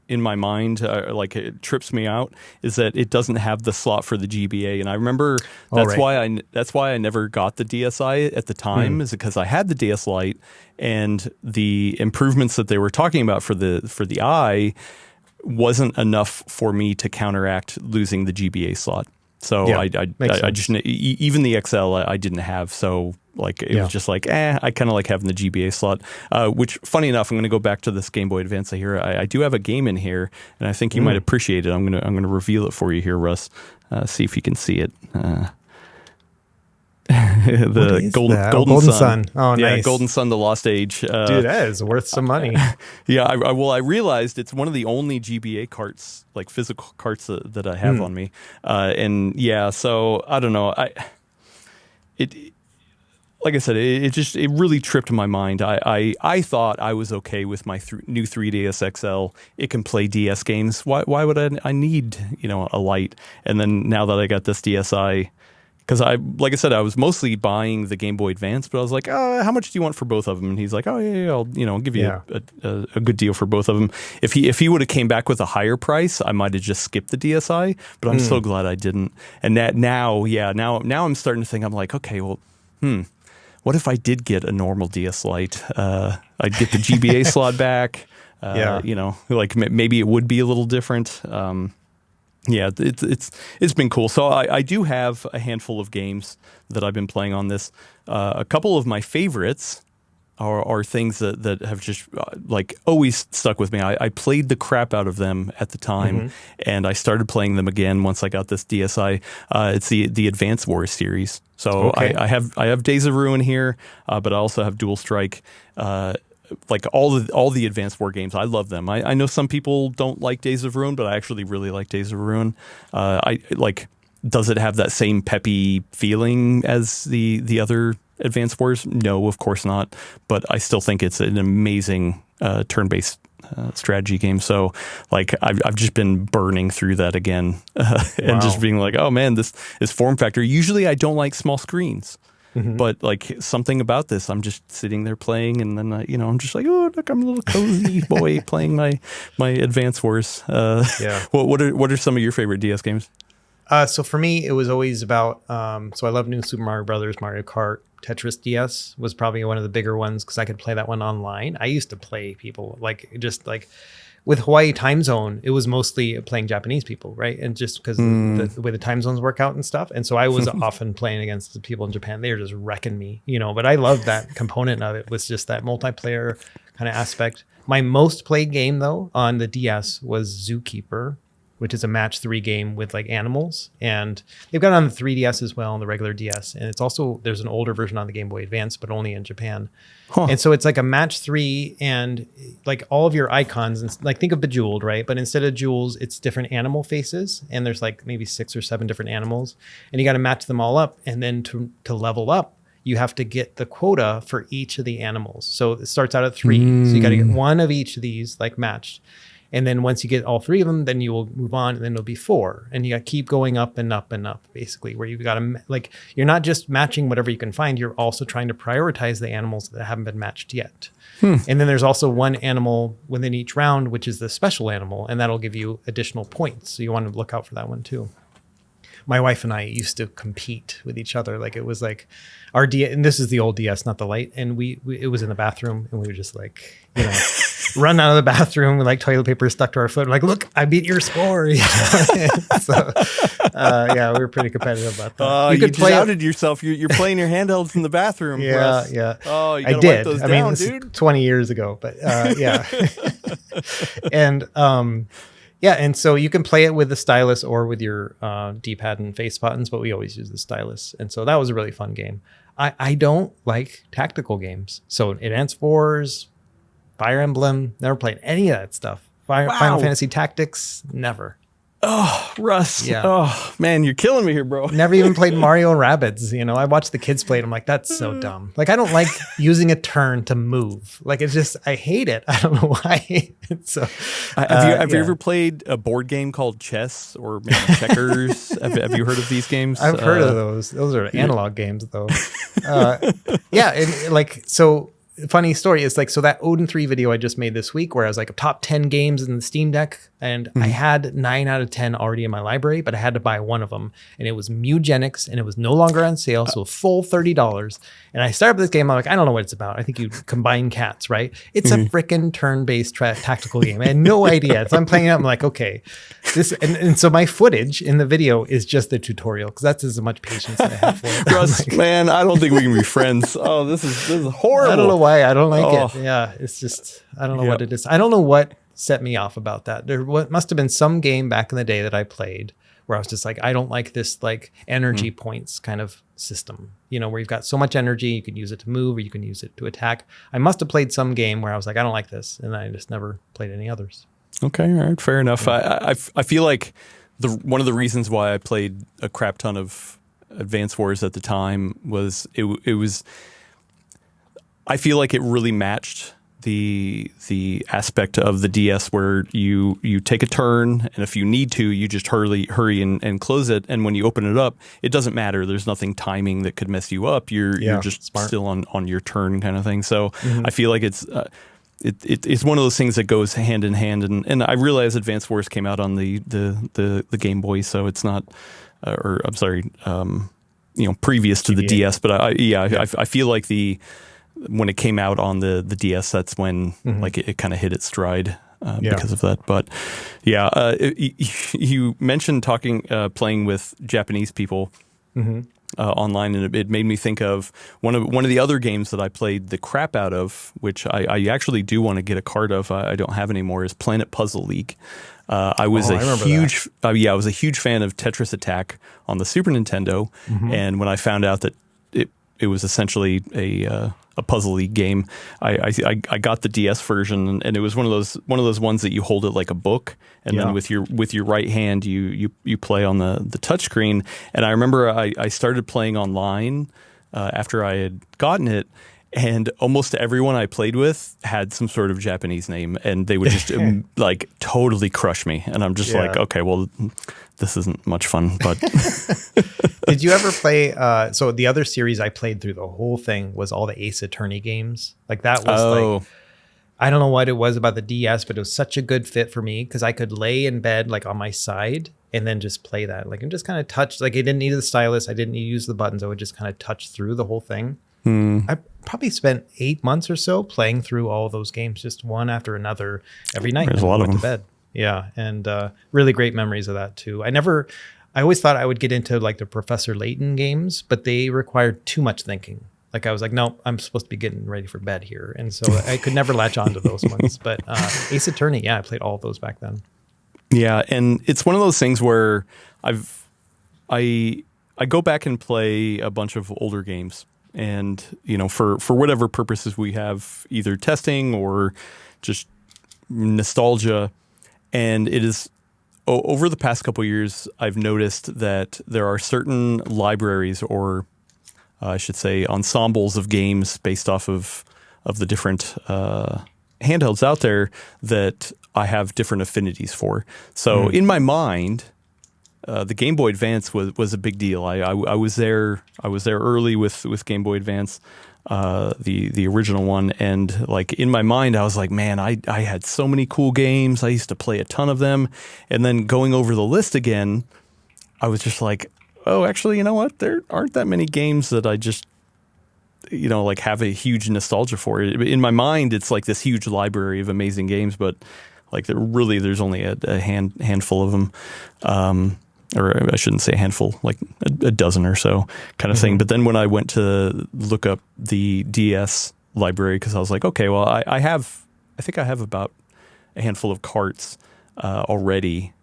in my mind, like it trips me out, is that it doesn't have the slot for the GBA. And I remember that's why I never got the DSi at the time, is because I had the DS Lite, and the improvements that they were talking about for the eye wasn't enough for me to counteract losing the GBA slot. So I just, even the XL I didn't have. So like it was just like, I kind of like having the GBA slot, which funny enough, I'm going to go back to this Game Boy Advance. I do have a game in here, and I think you might appreciate it. I'm going to reveal it for you here, Russ. See if you can see it. The Golden Sun. Oh, nice. Yeah, Golden Sun, The Lost Age. Dude, that is worth some money. Yeah, I realized it's one of the only GBA carts, like physical carts that I have on me. And yeah, so I don't know. Like I said, it really tripped my mind. I thought I was okay with my new 3DS XL. It can play DS games. Why would I need, you know, a Lite? And then now that I got this DSi, because like I said, I was mostly buying the Game Boy Advance, but I was like, how much do you want for both of them? And he's like, oh yeah, I'll give you a good deal for both of them. If he would have came back with a higher price, I might have just skipped the DSi. But I'm so glad I didn't. And that now I'm starting to think, I'm like, okay, well, what if I did get a normal DS Lite? I'd get the GBA slot back. You know, like maybe it would be a little different. Yeah, it's been cool. So I do have a handful of games that I've been playing on this. A couple of my favorites are things that have just like always stuck with me. I played the crap out of them at the time, and I started playing them again once I got this DSi. It's the Advance Wars series. So I have Days of Ruin here, but I also have Dual Strike. Like all the Advanced War games, I love them. I know some people don't like Days of Ruin, but I actually really like Days of Ruin. Does it have that same peppy feeling as the other Advanced Wars? No, of course not. But I still think it's an amazing turn-based strategy game. So like I've just been burning through that again and just being like, oh man, this form factor. Usually I don't like small screens. But like something about this, I'm just sitting there playing, and then I'm just like, oh look, I'm a little cozy boy playing my Advance Wars. What are some of your favorite DS games? So for me, it was always about, so I love New Super Mario Brothers, Mario Kart, Tetris DS was probably one of the bigger ones because I could play that one online. I used to play people with Hawaii time zone, it was mostly playing Japanese people, right? And just because the way the time zones work out and stuff. And so I was often playing against the people in Japan. They were just wrecking me, but I loved that component of it, was just that multiplayer kind of aspect. My most played game though on the DS was Zookeeper, which is a match 3 game with like animals, and they've got it on the 3DS as well, on the regular DS, and it's also, there's an older version on the Game Boy Advance, but only in Japan. And so it's like a match 3, and like all of your icons, and like think of Bejeweled, right? But instead of jewels, it's different animal faces, and there's like maybe 6 or 7 different animals, and you got to match them all up, and then to level up, you have to get the quota for each of the animals. So it starts out at 3, so you got to get one of each of these like matched. And then once you get all 3 of them, then you will move on, and then it'll be 4. And you got to keep going up and up and up, basically, where you've got to, like, you're not just matching whatever you can find, you're also trying to prioritize the animals that haven't been matched yet. And then there's also one animal within each round, which is the special animal, and that'll give you additional points. So you want to look out for that one too. My wife and I used to compete with each other. Like, it was like our DS, and this is the old DS, not the light. And we it was in the bathroom, and we were just like, run out of the bathroom with like toilet paper stuck to our foot. Like, look, I beat your score. So, yeah, we were pretty competitive about that. You just outed yourself. You're playing your handhelds in the bathroom. Yeah, Russ. yeah. Oh, you I gotta did. wipe those I down, mean, dude. 20 years ago, but yeah. And yeah, and so you can play it with the stylus or with your D-pad and face buttons, but we always use the stylus. And so that was a really fun game. I don't like tactical games. So Advance Wars, Fire Emblem, never played any of that stuff. Final Fantasy Tactics, never. Oh, Russ. Yeah. Oh, man, you're killing me here, bro. Never even played Mario and Rabbids. I watched the kids play it. I'm like, that's so dumb. Like, I don't like using a turn to move. Like, it's just, I hate it. I don't know why. So, have you ever played a board game called chess or maybe checkers? have you heard of these games? I've heard of those. Those are analog games, though. Yeah. And like, so funny story is like, so that Odin 3 video I just made this week, where I was like top 10 games in the Steam Deck, and I had 9 out of 10 already in my library, but I had to buy one of them, and it was Mugenics, and it was no longer on sale, so full $30. And I started this game, I'm like, I don't know what it's about. I think you combine cats, right? It's a freaking turn-based tactical game. I had no idea. So I'm playing it, I'm like, okay, this, and so my footage in the video is just the tutorial, because that's as much patience that I have for it. Russ, like, man, I don't think we can be friends. Oh, this is horrible. I don't know why I don't like it. Yeah, it's just, I don't know what it is. I don't know what set me off about that. There must have been some game back in the day that I played where I was just like, I don't like this like energy points kind of system, where you've got so much energy, you can use it to move or you can use it to attack. I must have played some game where I was like, I don't like this, and I just never played any others. Okay, all right, fair enough. I feel like one of the reasons why I played a crap ton of Advance Wars at the time was it was. I feel like it really matched the aspect of the DS where you take a turn, and if you need to, you just hurry and close it. And when you open it up, it doesn't matter. There's nothing timing that could mess you up. You're just smart. Still on your turn kind of thing. So I feel like it's one of those things that goes hand in hand. And I realize Advance Wars came out on the Game Boy, so it's not, or I'm sorry, previous to the DS. But I feel like when it came out on the DS, that's when like it kind of hit its stride because of that. But you mentioned playing with Japanese people online, and it made me think of one of the other games that I played the crap out of, which I actually do want to get a card of. I don't have anymore. Is Planet Puzzle League. I was a huge fan of Tetris Attack on the Super Nintendo, and when I found out that it was essentially a puzzle league game, I got the DS version, and it was one of those ones that you hold it like a book, and then with your right hand you play on the touchscreen. And I remember I started playing online after I had gotten it, and almost everyone I played with had some sort of Japanese name, and they would just like totally crush me. And I'm just like, okay, well, this isn't much fun. But did you ever play? So the other series I played through the whole thing was all the Ace Attorney games. Like that was like I don't know what it was about the DS, but it was such a good fit for me because I could lay in bed like on my side and then just play that. Like and just kind of touch. Like I didn't need the stylus. I didn't need to use the buttons. I would just kind of touch through the whole thing. I probably spent 8 months or so playing through all those games, just one after another every night. There's a lot of went to them. bed. Yeah, and really great memories of that too. I always thought I would get into like the Professor Layton games, but they required too much thinking. Like I was like, no, I'm supposed to be getting ready for bed here, and so I could never latch on to those ones. But Ace Attorney, yeah, I played all of those back then. Yeah, and it's one of those things where I go back and play a bunch of older games, and for whatever purposes we have, either testing or just nostalgia, and it is over the past couple of years I've noticed that there are certain libraries, or I should say ensembles of games based off of the different handhelds out there that I have different affinities for. So in my mind, the Game Boy Advance was a big deal. I was there early with Game Boy Advance, the original one, and like in my mind I was like, man, I had so many cool games. I used to play a ton of them, and then going over the list again, I was just like, oh, actually, you know what? There aren't that many games that I just like have a huge nostalgia for. In my mind, it's like this huge library of amazing games, but like there's only a handful of them. Or I shouldn't say a handful, like a dozen or so kind of thing. But then when I went to look up the DS library, because I was like, okay, well, I think I have about a handful of carts already,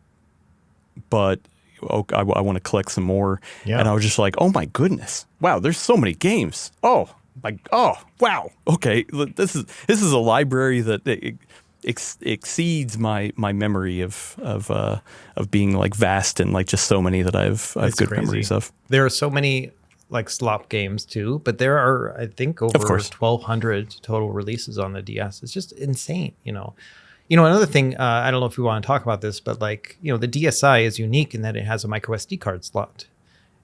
but I want to collect some more. Yeah. And I was just like, oh my goodness, wow, there's so many games. Oh wow, okay, this is a library that exceeds my memory of being like vast, and like just so many that I've good crazy memories of. There are so many like slop games too, but there are, I think, over 1,200 total releases on the DS. It's just insane, Another thing, I don't know if we want to talk about this, but like, the DSi is unique in that it has a micro SD card slot.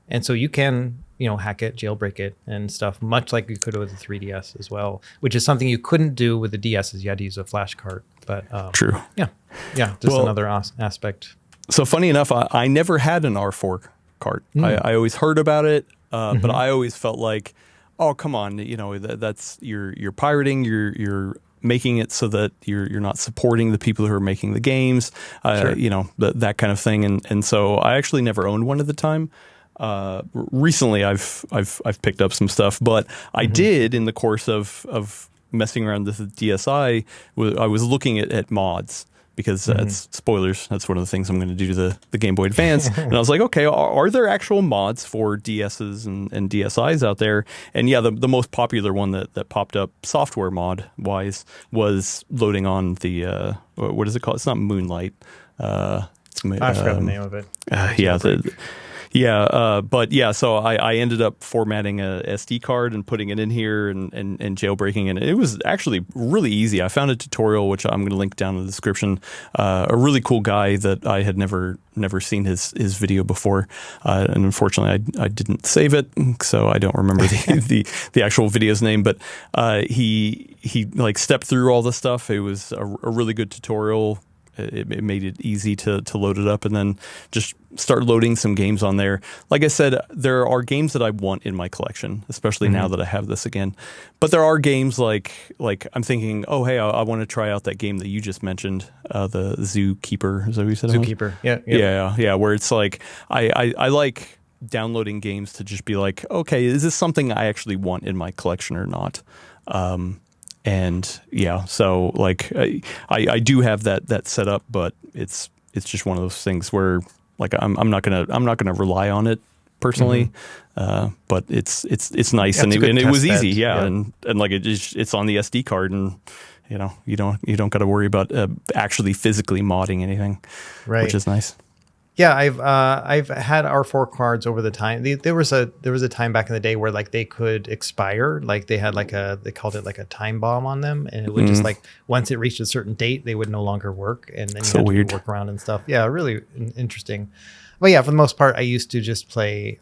And so you can, hack it, jailbreak it and stuff, much like you could with the 3DS as well, which is something you couldn't do with the DSs. You had to use a flash card. But true. Yeah. Just another aspect. So funny enough, I never had an R4 card. I always heard about it, but I always felt like, oh, come on, that's you're pirating, you're making it so that you're not supporting the people who are making the games, sure. That kind of thing. And so I actually never owned one at the time. Recently I've picked up some stuff, but I did in the course of messing around with the DSi. I was looking at mods, because that's spoilers. That's one of the things I'm going to do to the Game Boy Advance. And I was like, okay, are there actual mods for DSs and DSIs out there? And yeah, the most popular one that popped up software mod wise was loading on the what is it called? It's not Moonlight. I forgot the name of it. But yeah, so I ended up formatting a SD card and putting it in here and jailbreaking it. It was actually really easy. I found a tutorial, which I'm going to link down in the description. A really cool guy that I had never seen his video before, and unfortunately I didn't save it, so I don't remember the actual video's name. But he like stepped through all the stuff. It was a really good tutorial. It made it easy to load it up and then just start loading some games on there. Like I said, there are games that I want in my collection, especially now that I have this again. But there are games like I'm thinking, oh, hey, I want to try out that game that you just mentioned, the Zookeeper. Is that what you said? Zookeeper, yeah. Where it's like I like downloading games to just be like, okay, is this something I actually want in my collection or not? And yeah, so like I do have that set up, but it's just one of those things where like I'm not gonna rely on it personally, but it's nice, and it was easy, and like it's on the SD card, and you don't got to worry about actually physically modding anything, right? Which is nice. Yeah, I've had R4 cards over the time. There was a time back in the day where like they could expire. Like they had they called it like a time bomb on them, and it would just like once it reached a certain date, they would no longer work, and then you had to work around and stuff. Yeah, really interesting. But yeah, for the most part, I used to just play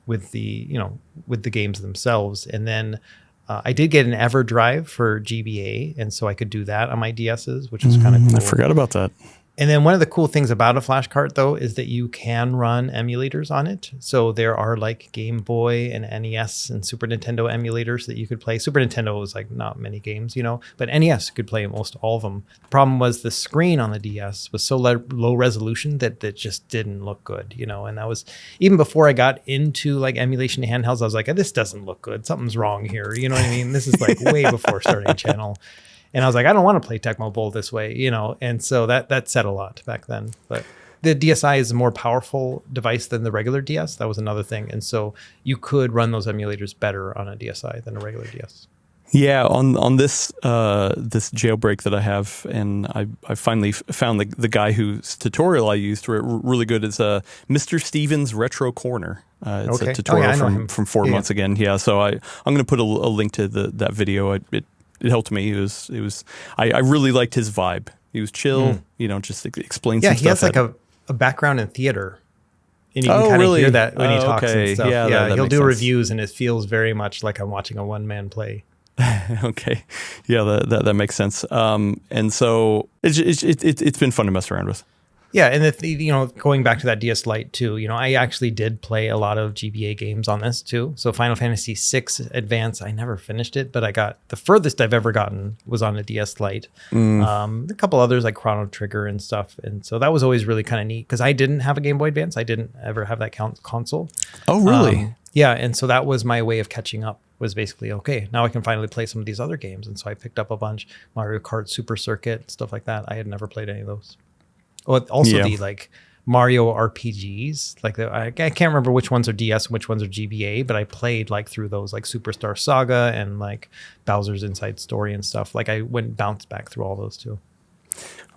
with the games themselves, and then I did get an EverDrive for GBA, and so I could do that on my DSs, which was kind of cool. I forgot about that. And then one of the cool things about a flash cart, though, is that you can run emulators on it. So there are like Game Boy and NES and Super Nintendo emulators that you could play. Super Nintendo was like not many games, but NES could play most all of them. The problem was the screen on the DS was so low resolution that just didn't look good, and that was even before I got into like emulation handhelds. I was like, this doesn't look good. Something's wrong here. You know what I mean? This is like way before starting a channel. And I was like, I don't want to play Tecmo Bowl this way, and so that said a lot back then. But the DSi is a more powerful device than the regular DS. That was another thing. And so you could run those emulators better on a DSi than a regular DS. Yeah, on this this jailbreak that I have, and I finally found the guy whose tutorial I used really good. Is Mr. Stevens Retro Corner. It's a tutorial from 4 months again. Yeah, so I'm going to put a link to that video. It helped me. I really liked his vibe. He was chill, just explain some stuff. Yeah, he has like a background in theater. And you can kind of hear that when he talks and stuff. Yeah, he'll do reviews and it feels very much like I'm watching a one-man play. Okay. Yeah, that makes sense. And so it's been fun to mess around with. Yeah, and going back to that DS Lite too, I actually did play a lot of GBA games on this too. So Final Fantasy VI Advance, I never finished it, but I got the furthest I've ever gotten was on a DS Lite. A couple others like Chrono Trigger and stuff, and so that was always really kind of neat because I didn't have a Game Boy Advance. I didn't ever have that console. Oh, really? Yeah, and so that was my way of catching up. Was basically okay. Now I can finally play some of these other games, and so I picked up a bunch: Mario Kart, Super Circuit, stuff like that. I had never played any of those. The like Mario RPGs, like I can't remember which ones are DS and which ones are GBA, but I played like through those like Superstar Saga and like Bowser's Inside Story and stuff. Like I bounced back through all those too.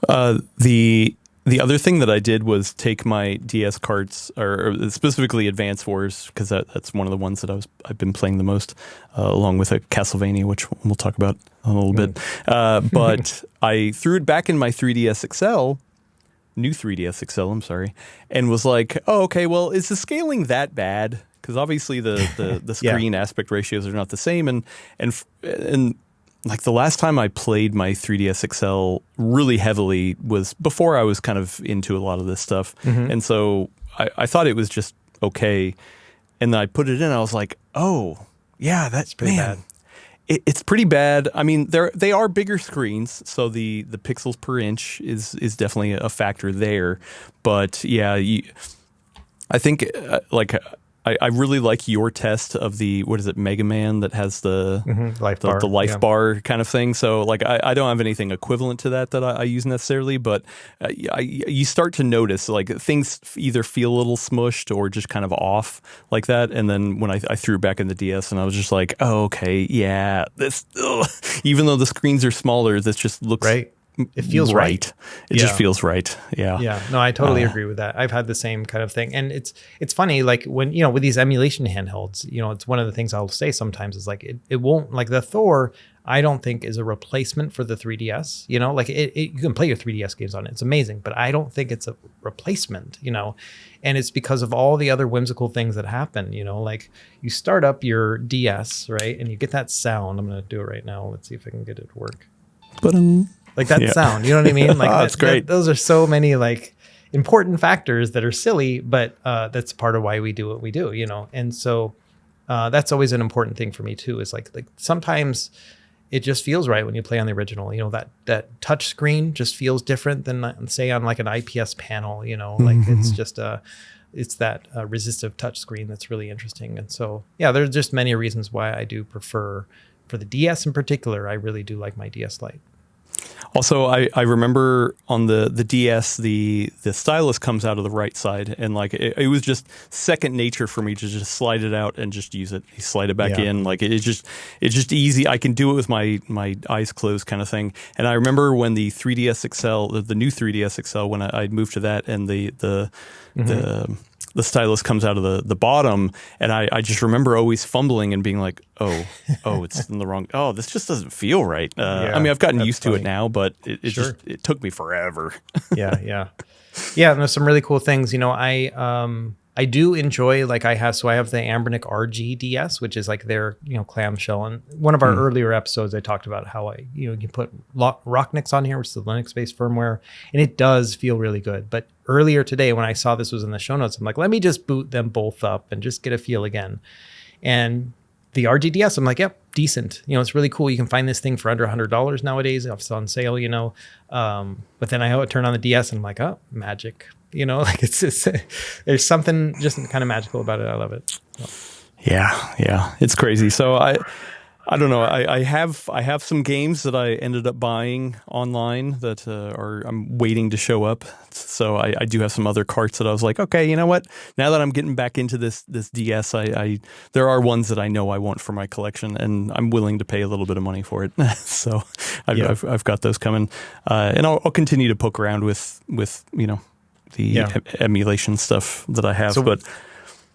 The other thing that I did was take my DS carts, or specifically Advance Wars, because that's one of the ones that I've been playing the most, along with a Castlevania, which we'll talk about in a little bit. But I threw it back in my 3DS XL. New 3DS XL, I'm sorry, and was like, oh, okay, well, is the scaling that bad? Because obviously the screen aspect ratios are not the same, and like the last time I played my 3DS XL really heavily was before I was kind of into a lot of this stuff, and so I thought it was just okay, and then I put it in, I was like, oh, yeah, that's pretty bad. It's pretty bad. I mean, they are bigger screens, so the pixels per inch is definitely a factor there. But yeah, I think I really like your test of the, what is it, Mega Man that has the life bar kind of thing. So like I don't have anything equivalent to that I use necessarily, but you start to notice like things either feel a little smushed or just kind of off like that. And then when I threw it back in the DS, and I was just like, oh, okay, yeah, even though the screens are smaller, this just looks right. It feels right. It just feels right. Yeah. Yeah. No, I totally agree with that. I've had the same kind of thing. And it's funny, like when, with these emulation handhelds, it's one of the things I'll say sometimes is like, it won't, like the Thor, I don't think is a replacement for the 3DS, like you can play your 3DS games on it. It's amazing, but I don't think it's a replacement, and it's because of all the other whimsical things that happen, like you start up your DS, right? And you get that sound. I'm going to do it right now. Let's see if I can get it to work. Like that sound, you know what I mean? Like that's great. Those are so many like important factors that are silly, but that's part of why we do what we do, And so that's always an important thing for me too. Is like sometimes it just feels right when you play on the original. That touch screen just feels different than say on like an IPS panel. Like it's just it's that resistive touch screen that's really interesting. And so yeah, there's just many reasons why I do prefer, for the DS in particular, I really do like my DS Lite. Also, I remember on the DS, the stylus comes out of the right side, and like it was just second nature for me to just slide it out and just use it. You slide it back in, like it's just easy. I can do it with my eyes closed, kind of thing. And I remember when the 3DS XL, the new 3DS XL, when I moved to that, and the stylus comes out of the bottom, and I just remember always fumbling and being like, oh, it's in the wrong. Oh, this just doesn't feel right. I mean, I've gotten used to it now, but it took me forever. Yeah. And there's some really cool things. I I do enjoy, like I have the Ambernic RGDS, which is like their, clamshell. And one of our earlier episodes, I talked about how you put Rocknix on here, which is the Linux-based firmware, and it does feel really good. But earlier today, when I saw this was in the show notes, I'm like, let me just boot them both up and just get a feel again. And the RGDS, I'm like, yep, decent. It's really cool. You can find this thing for under $100 nowadays. It's on sale, But then I turn on the DS and I'm like, oh, magic. Like it's there's something just kind of magical about it. I love it. So. Yeah, it's crazy. So I don't know. I have some games that I ended up buying online that I'm waiting to show up. So I do have some other carts that I was like, okay, you know what? Now that I'm getting back into this DS, there are ones that I know I want for my collection, and I'm willing to pay a little bit of money for it. So I've got those coming, and I'll continue to poke around with the emulation stuff that I have, but.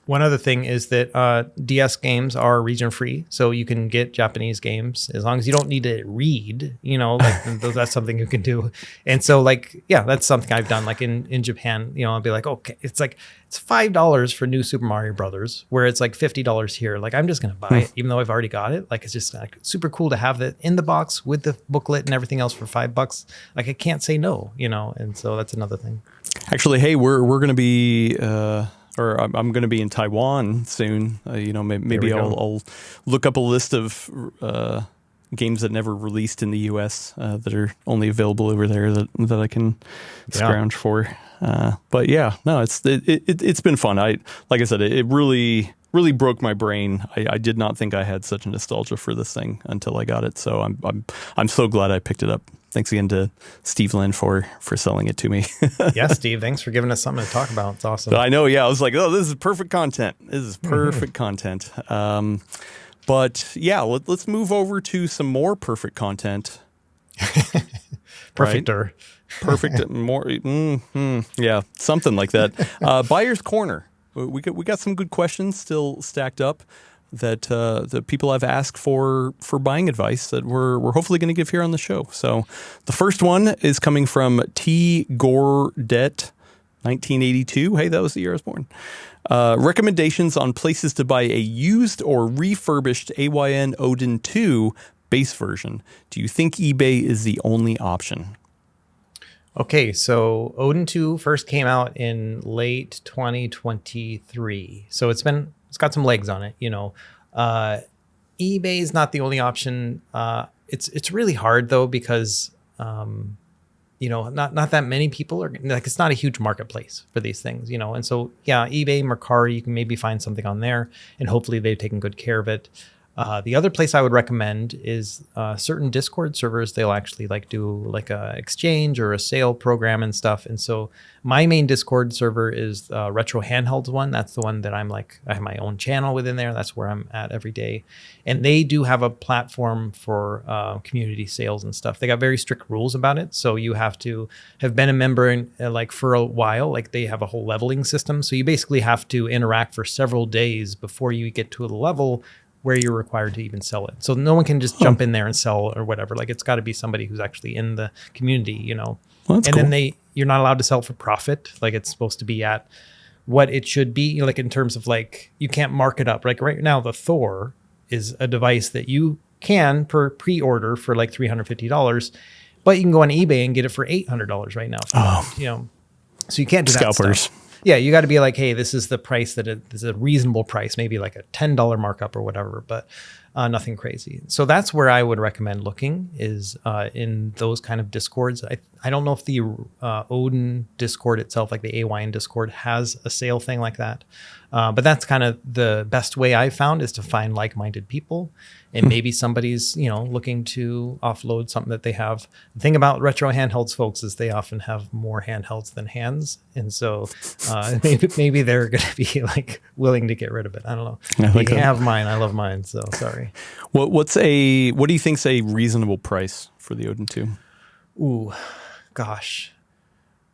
One other thing is that DS games are region free, so you can get Japanese games as long as you don't need to read. That's something you can do. And so, that's something I've done. Like in Japan, I'll be like, okay, it's $5 for New Super Mario Brothers, where it's like $50 here. Like I'm just gonna buy it, even though I've already got it. Like it's just like super cool to have that in the box with the booklet and everything else for $5. Like I can't say no, And so that's another thing. Actually, hey, we're gonna be. I'm going to be in Taiwan soon. Maybe I'll look up a list of games that never released in the U.S. That are only available over there that I can scrounge for. But yeah, no, it's been fun. Like I said, it really broke my brain. I did not think I had such a nostalgia for this thing until I got it. So I'm so glad I picked it up. Thanks again to Steve Lynn for selling it to me. Yeah, Steve, thanks for giving us something to talk about. It's awesome. I know. Yeah, I was like, oh, this is perfect content. This is perfect content. But yeah, let's move over to some more perfect content. Perfecter. Right? Perfect. More. Yeah, something like that. Buyer's Corner. We got some good questions still stacked up that people have asked for buying advice that we're hopefully going to give here on the show. So the first one is coming from T. Gordet, 1982. Hey, that was the year I was born. Recommendations on places to buy a used or refurbished AYN Odin 2 base version. Do you think eBay is the only option? Okay, so Odin 2 first came out in late 2023. So it's got some legs on it, eBay is not the only option. It's really hard though, because not that many people are like, it's not a huge marketplace for these things, and so eBay, Mercari, you can maybe find something on there, and hopefully they've taken good care of it. The other place I would recommend is certain Discord servers. They'll actually do like a exchange or a sale program and stuff. And so my main Discord server is Retro Handhelds one. That's the one that I have my own channel within there. That's where I'm at every day. And they do have a platform for community sales and stuff. They got very strict rules about it. So you have to have been a member for a while. Like they have a whole leveling system. So you basically have to interact for several days before you get to a level where you're required to even sell it. So no one can just jump in there and sell or whatever. Like it's got to be somebody who's actually in the community, Well, that's cool. Then you're not allowed to sell for profit. Like it's supposed to be at what it should be, like in terms of you can't mark it up. Like right now, the Thor is a device that you can pre-order for like $350, but you can go on eBay and get it for $800 right now. So you can't do that stuff. Yeah, you got to be like, hey, this is the price that is a reasonable price, maybe like a $10 markup or whatever, but nothing crazy. So that's where I would recommend looking, is in those kind of Discords. I don't know if the Odin Discord itself, like the AYN Discord, has a sale thing like that. But that's kind of the best way I've found, is to find like-minded people. And maybe somebody's, looking to offload something that they have. The thing about Retro Handhelds, folks, is they often have more handhelds than hands. And so maybe they're going to be willing to get rid of it. I don't know. You can have mine. I love mine. So sorry. What do you think's a reasonable price for the Odin 2? Ooh, gosh.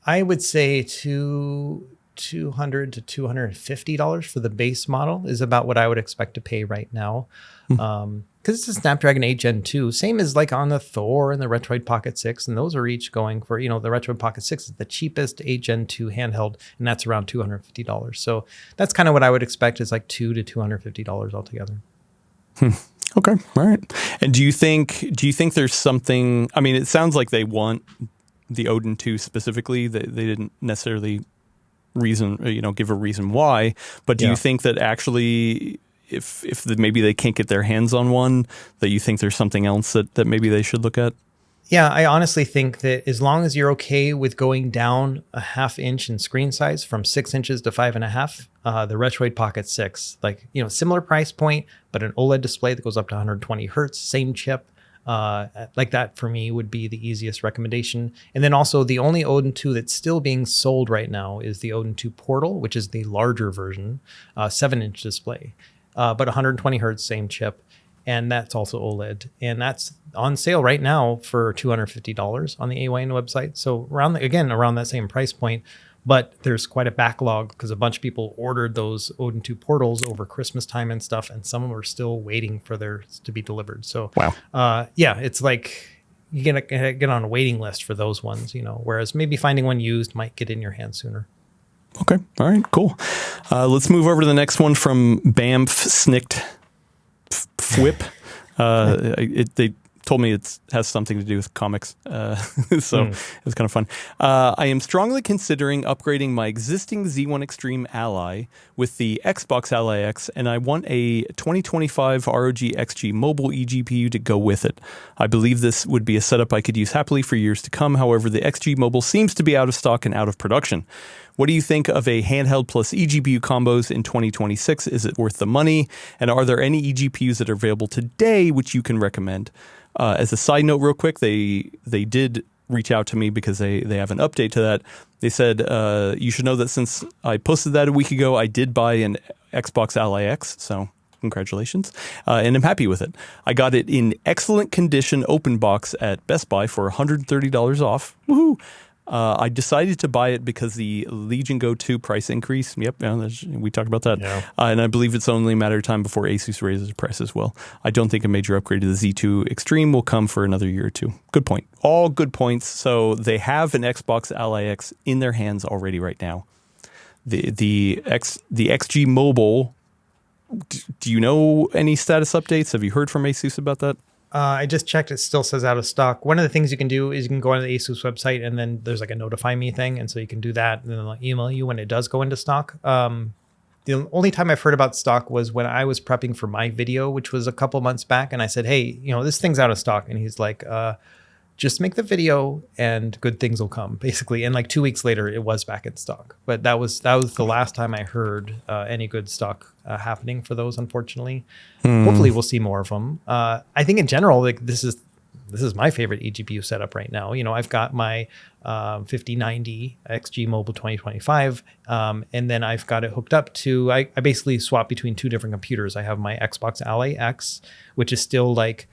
I would say $200 to $250 for the base model is about what I would expect to pay right now. Because because it's a Snapdragon 8 Gen 2, same as like on the Thor and the Retroid Pocket 6, and those are each going for, the Retroid Pocket 6 is the cheapest 8 Gen 2 handheld, and that's around $250. So that's kind of what I would expect is like $200 to $250 altogether. Okay, all right. And do you think there's something? I mean, it sounds like they want the Odin 2 specifically. They didn't necessarily give a reason why. But do you think that actually, if maybe they can't get their hands on one, that you think there's something else that maybe they should look at? Yeah, I honestly think that as long as you're okay with going down a 1/2 inch in screen size from 6 inches to 5.5, the Retroid Pocket 6, similar price point, but an OLED display that goes up to 120 hertz, same chip, like that for me would be the easiest recommendation. And then also the only Odin 2 that's still being sold right now is the Odin 2 Portal, which is the larger version, 7-inch display, but 120 hertz, same chip. And that's also OLED. And that's on sale right now for $250 on the AYN website. So around that same price point, but there's quite a backlog because a bunch of people ordered those Odin 2 portals over Christmas time and stuff. And some of them are still waiting for theirs to be delivered. So wow. It's like you're going to get on a waiting list for those ones, whereas maybe finding one used might get in your hand sooner. Okay. All right, cool. Let's move over to the next one from Bamf Snicked Whip. They told me it has something to do with comics, so it was kind of fun. I am strongly considering upgrading my existing Z1 Extreme Ally with the Xbox Ally X, and I want a 2025 ROG XG mobile eGPU to go with it. I believe this would be a setup I could use happily for years to come. However, the XG mobile seems to be out of stock and out of production. What do you think of a handheld plus eGPU combos in 2026? Is it worth the money? And are there any eGPUs that are available today which you can recommend? As a side note, real quick, they did reach out to me because they have an update to that. They said, you should know that since I posted that a week ago, I did buy an Xbox Ally X, so congratulations, and I'm happy with it. I got it in excellent condition open box at Best Buy for $130 off. Woohoo! I decided to buy it because the Legion Go 2 price increase. Yep, we talked about that. Yeah. And I believe it's only a matter of time before Asus raises the price as well. I don't think a major upgrade to the Z2 Extreme will come for another year or two. Good point. All good points. So they have an Xbox Ally X in their hands already right now. The XG Mobile, do you know any status updates? Have you heard from Asus about that? I just checked. It still says out of stock. One of the things you can do is you can go on the Asus website and then there's like a notify me thing. And so you can do that and then they'll email you when it does go into stock. The only time I've heard about stock was when I was prepping for my video, which was a couple months back. And I said, hey, this thing's out of stock. And he's like, just make the video and good things will come, basically. And like 2 weeks later, it was back in stock. But that was the last time I heard any good stock happening for those, unfortunately. Hopefully we'll see more of them. I think in general, like this is my favorite eGPU setup right now. I've got my 5090 XG Mobile 2025, and then I've got it hooked up to, I basically swap between two different computers. I have my Xbox Ally X, which is still like,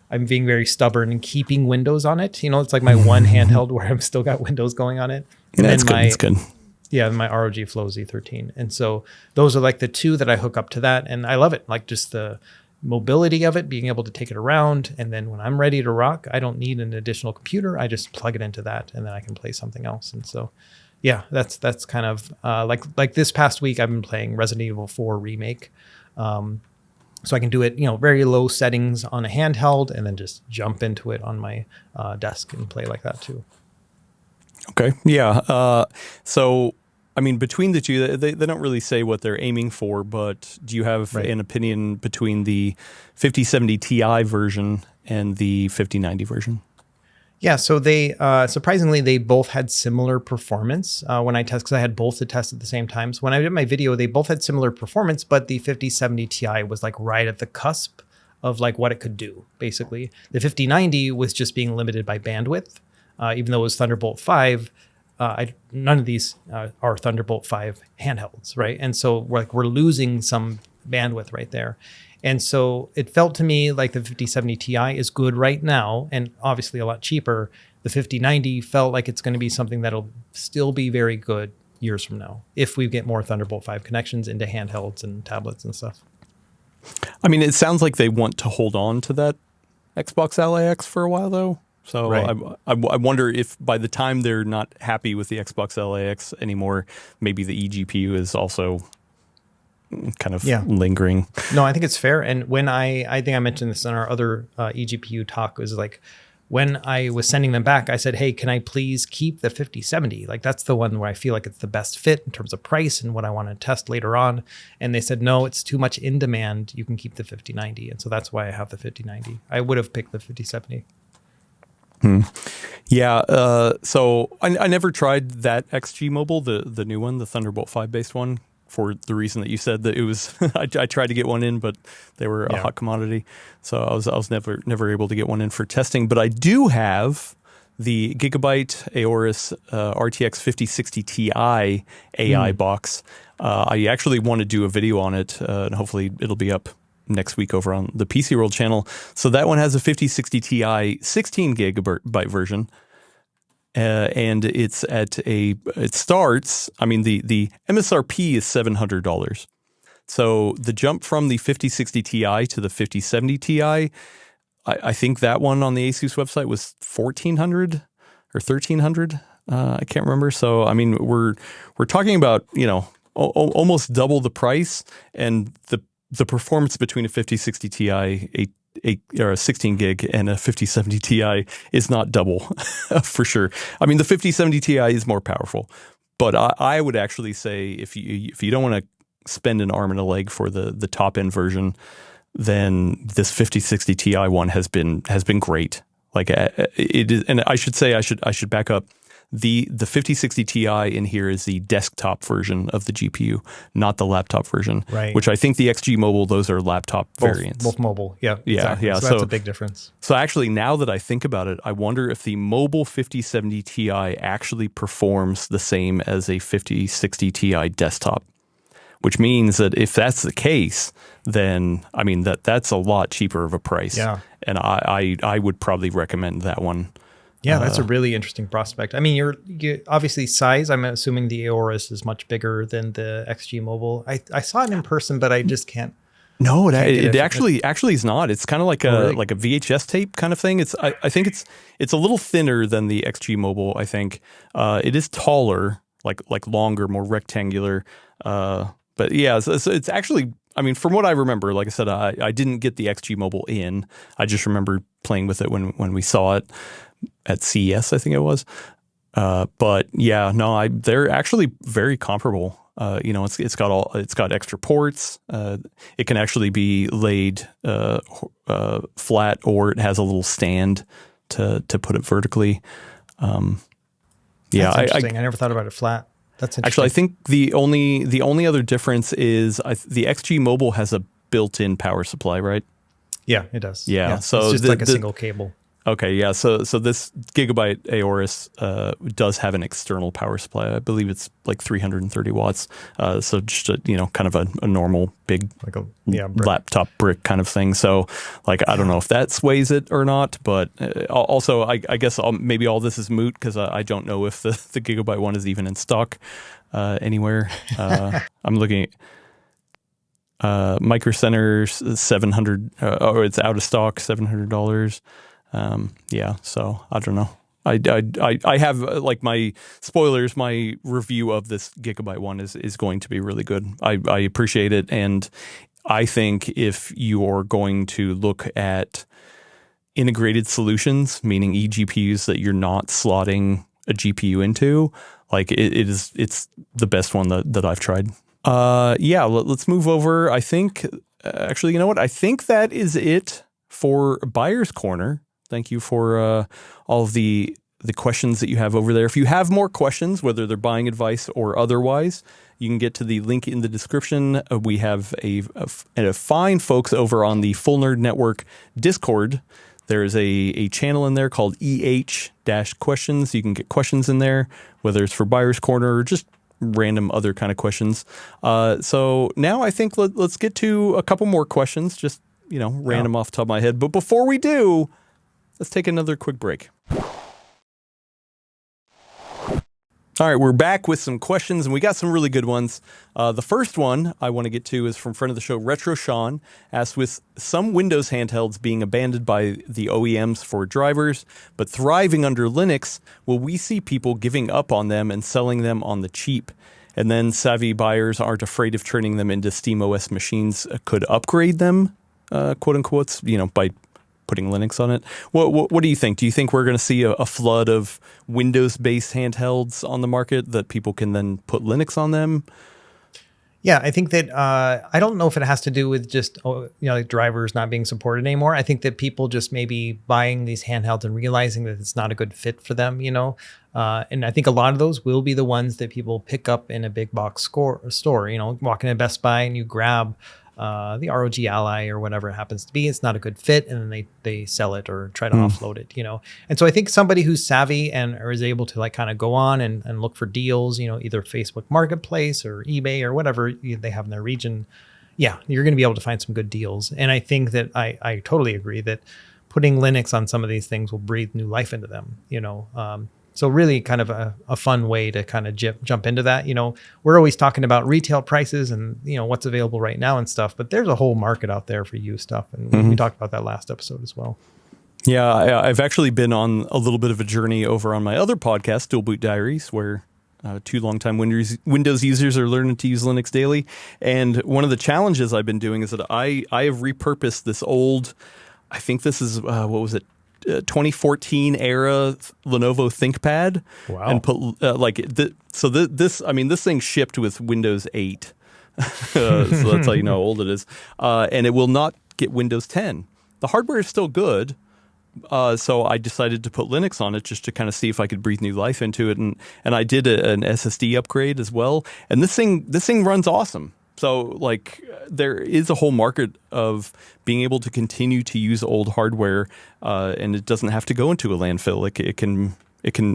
I'm being very stubborn and keeping Windows on it. It's like my one handheld where I've still got Windows going on it. And that's good. That's good. Yeah, my ROG Flow Z13. And so those are like the two that I hook up to that. And I love it. Like just the mobility of it, being able to take it around. And then when I'm ready to rock, I don't need an additional computer. I just plug it into that and then I can play something else. And so, yeah, that's kind of like this past week, I've been playing Resident Evil 4 Remake. So I can do it, very low settings on a handheld and then just jump into it on my desk and play like that too. Okay. Yeah. So, I mean, between the two, they don't really say what they're aiming for, but do you have an opinion between the 5070 Ti version and the 5090 version? Yeah, so they surprisingly they both had similar performance when I test, because I had both to test at the same time. So when I did my video, they both had similar performance, but the 5070 Ti was like right at the cusp of like what it could do. Basically, the 5090 was just being limited by bandwidth, even though it was Thunderbolt 5. None of these are Thunderbolt 5 handhelds, right? And so we're losing some bandwidth right there. And so it felt to me like the 5070 Ti is good right now and obviously a lot cheaper. The 5090 felt like it's going to be something that'll still be very good years from now if we get more Thunderbolt 5 connections into handhelds and tablets and stuff. I mean, it sounds like they want to hold on to that Xbox Ally X for a while, though. So Right. I wonder if by the time they're not happy with the Xbox Ally X anymore, maybe the eGPU is also kind of Yeah. lingering. No, I think it's fair. And when I think I mentioned this in our other eGPU talk, was like when I was sending them back, I said, hey, can I please keep the 5070? Like that's the one where I feel like it's the best fit in terms of price and what I want to test later on. And they said, no, it's too much in demand. You can keep the 5090. And so that's why I have the 5090. I would have picked the 5070. Yeah. So I never tried that XG Mobile, the new one, the Thunderbolt 5 based one, for the reason that you said that it was. I tried to get one in, but they were a hot commodity, so I was never able to get one in for testing. But I do have the Gigabyte Aorus RTX 5060 Ti AI box. I actually want to do a video on it, and hopefully it'll be up next week over on the PCWorld channel. So that one has a 5060 Ti 16 gigabyte version. And it starts, I mean, the MSRP is $700. So the jump from the 5060 Ti to the 5070 Ti, I think that one on the Asus website was $1,400 or $1,300. I can't remember. So, I mean, we're talking about, almost double the price, and the performance between a 5060 Ti, or a 16 gig, and a 5070 Ti is not double for sure. I mean, the 5070 Ti is more powerful, but I would actually say if you don't want to spend an arm and a leg for the top end version, then this 5060 Ti one has been great. Like it is, and I should back up. The 5060 Ti in here is the desktop version of the GPU, not the laptop version. Right. Which I think the XG Mobile, those are laptop variants. Both mobile. Yeah. Yeah. Exactly. Yeah. So that's a big difference. So actually, now that I think about it, I wonder if the mobile 5070 Ti actually performs the same as a 5060 Ti desktop. Which means that if that's the case, then I mean that's a lot cheaper of a price. Yeah. And I would probably recommend that one. Yeah, that's a really interesting prospect. I mean, you obviously size. I'm assuming the Aorus is much bigger than the XG Mobile. I saw it in person, but I just can't. No, it actually is not. It's kind of like really? like a VHS tape kind of thing. I think it's a little thinner than the XG Mobile. I think it is taller, like longer, more rectangular. But yeah, so it's actually. I mean, from what I remember, like I said, I didn't get the XG Mobile in. I just remember playing with it when we saw it at CES, I think it was. But yeah, no, they're actually very comparable. It's got extra ports. It can actually be laid flat, or it has a little stand to put it vertically. That's interesting. I never thought about it flat. That's interesting. Actually, I think the only other difference is the XG Mobile has a built-in power supply, right? Yeah, it does. Yeah. So it's just like a single cable. Okay, yeah. So this Gigabyte Aorus does have an external power supply. I believe it's like 330 watts. So just kind of a normal big laptop brick kind of thing. So like I don't know if that sways it or not. But also I guess maybe all this is moot because I don't know if the Gigabyte one is even in stock anywhere. I'm looking at Micro Center 700. Or it's out of stock, $700. Yeah, so I don't know. I have like my spoilers. My review of this Gigabyte one is going to be really good. I appreciate it, and I think if you're going to look at integrated solutions, meaning eGPUs that you're not slotting a GPU into, like it's the best one that I've tried. Yeah, let's move over. I think actually, you know what? I think that is it for Buyer's Corner. Thank you for all of the questions that you have over there. If you have more questions, whether they're buying advice or otherwise, you can get to the link in the description. We have a fine folks over on the Full Nerd Network Discord. There's a channel in there called EH-questions. You can get questions in there, whether it's for Buyer's Corner or just random other kind of questions. So now I think let's get to a couple more questions, just random off the top of my head. But before we do, let's take another quick break. All right, we're back with some questions, and we got some really good ones. The first one I want to get to is from friend of the show, Retro Sean, asked, with some Windows handhelds being abandoned by the OEMs for drivers, but thriving under Linux, will we see people giving up on them and selling them on the cheap? And then savvy buyers aren't afraid of turning them into SteamOS machines, could upgrade them, quote unquote, by putting Linux on it. What do you think? Do you think we're going to see a flood of Windows-based handhelds on the market that people can then put Linux on them? Yeah, I think that I don't know if it has to do with just like drivers not being supported anymore. I think that people just maybe buying these handhelds and realizing that it's not a good fit for them, and I think a lot of those will be the ones that people pick up in a big box store. Walk into Best Buy and you grab the ROG Ally or whatever it happens to be. It's not a good fit, and then they sell it or try to offload it, And so I think somebody who's savvy and or is able to like kind of go on and look for deals, either Facebook Marketplace or eBay or whatever they have in their region. Yeah, you're going to be able to find some good deals. And I think that I totally agree that putting Linux on some of these things will breathe new life into them, So really kind of a fun way to kind of jump into that. We're always talking about retail prices and, what's available right now and stuff, but there's a whole market out there for used stuff. And we talked about that last episode as well. Yeah, I've actually been on a little bit of a journey over on my other podcast, Dual Boot Diaries, where two longtime Windows users are learning to use Linux daily. And one of the challenges I've been doing is that I have repurposed this old, I think this is, 2014 era Lenovo ThinkPad. Wow. And put this thing shipped with Windows 8. So that's how you know how old it is. And it will not get Windows 10. The hardware is still good. So I decided to put Linux on it just to kind of see if I could breathe new life into it. And I did an SSD upgrade as well. And this thing runs awesome. So like there is a whole market of being able to continue to use old hardware, and it doesn't have to go into a landfill. Like it can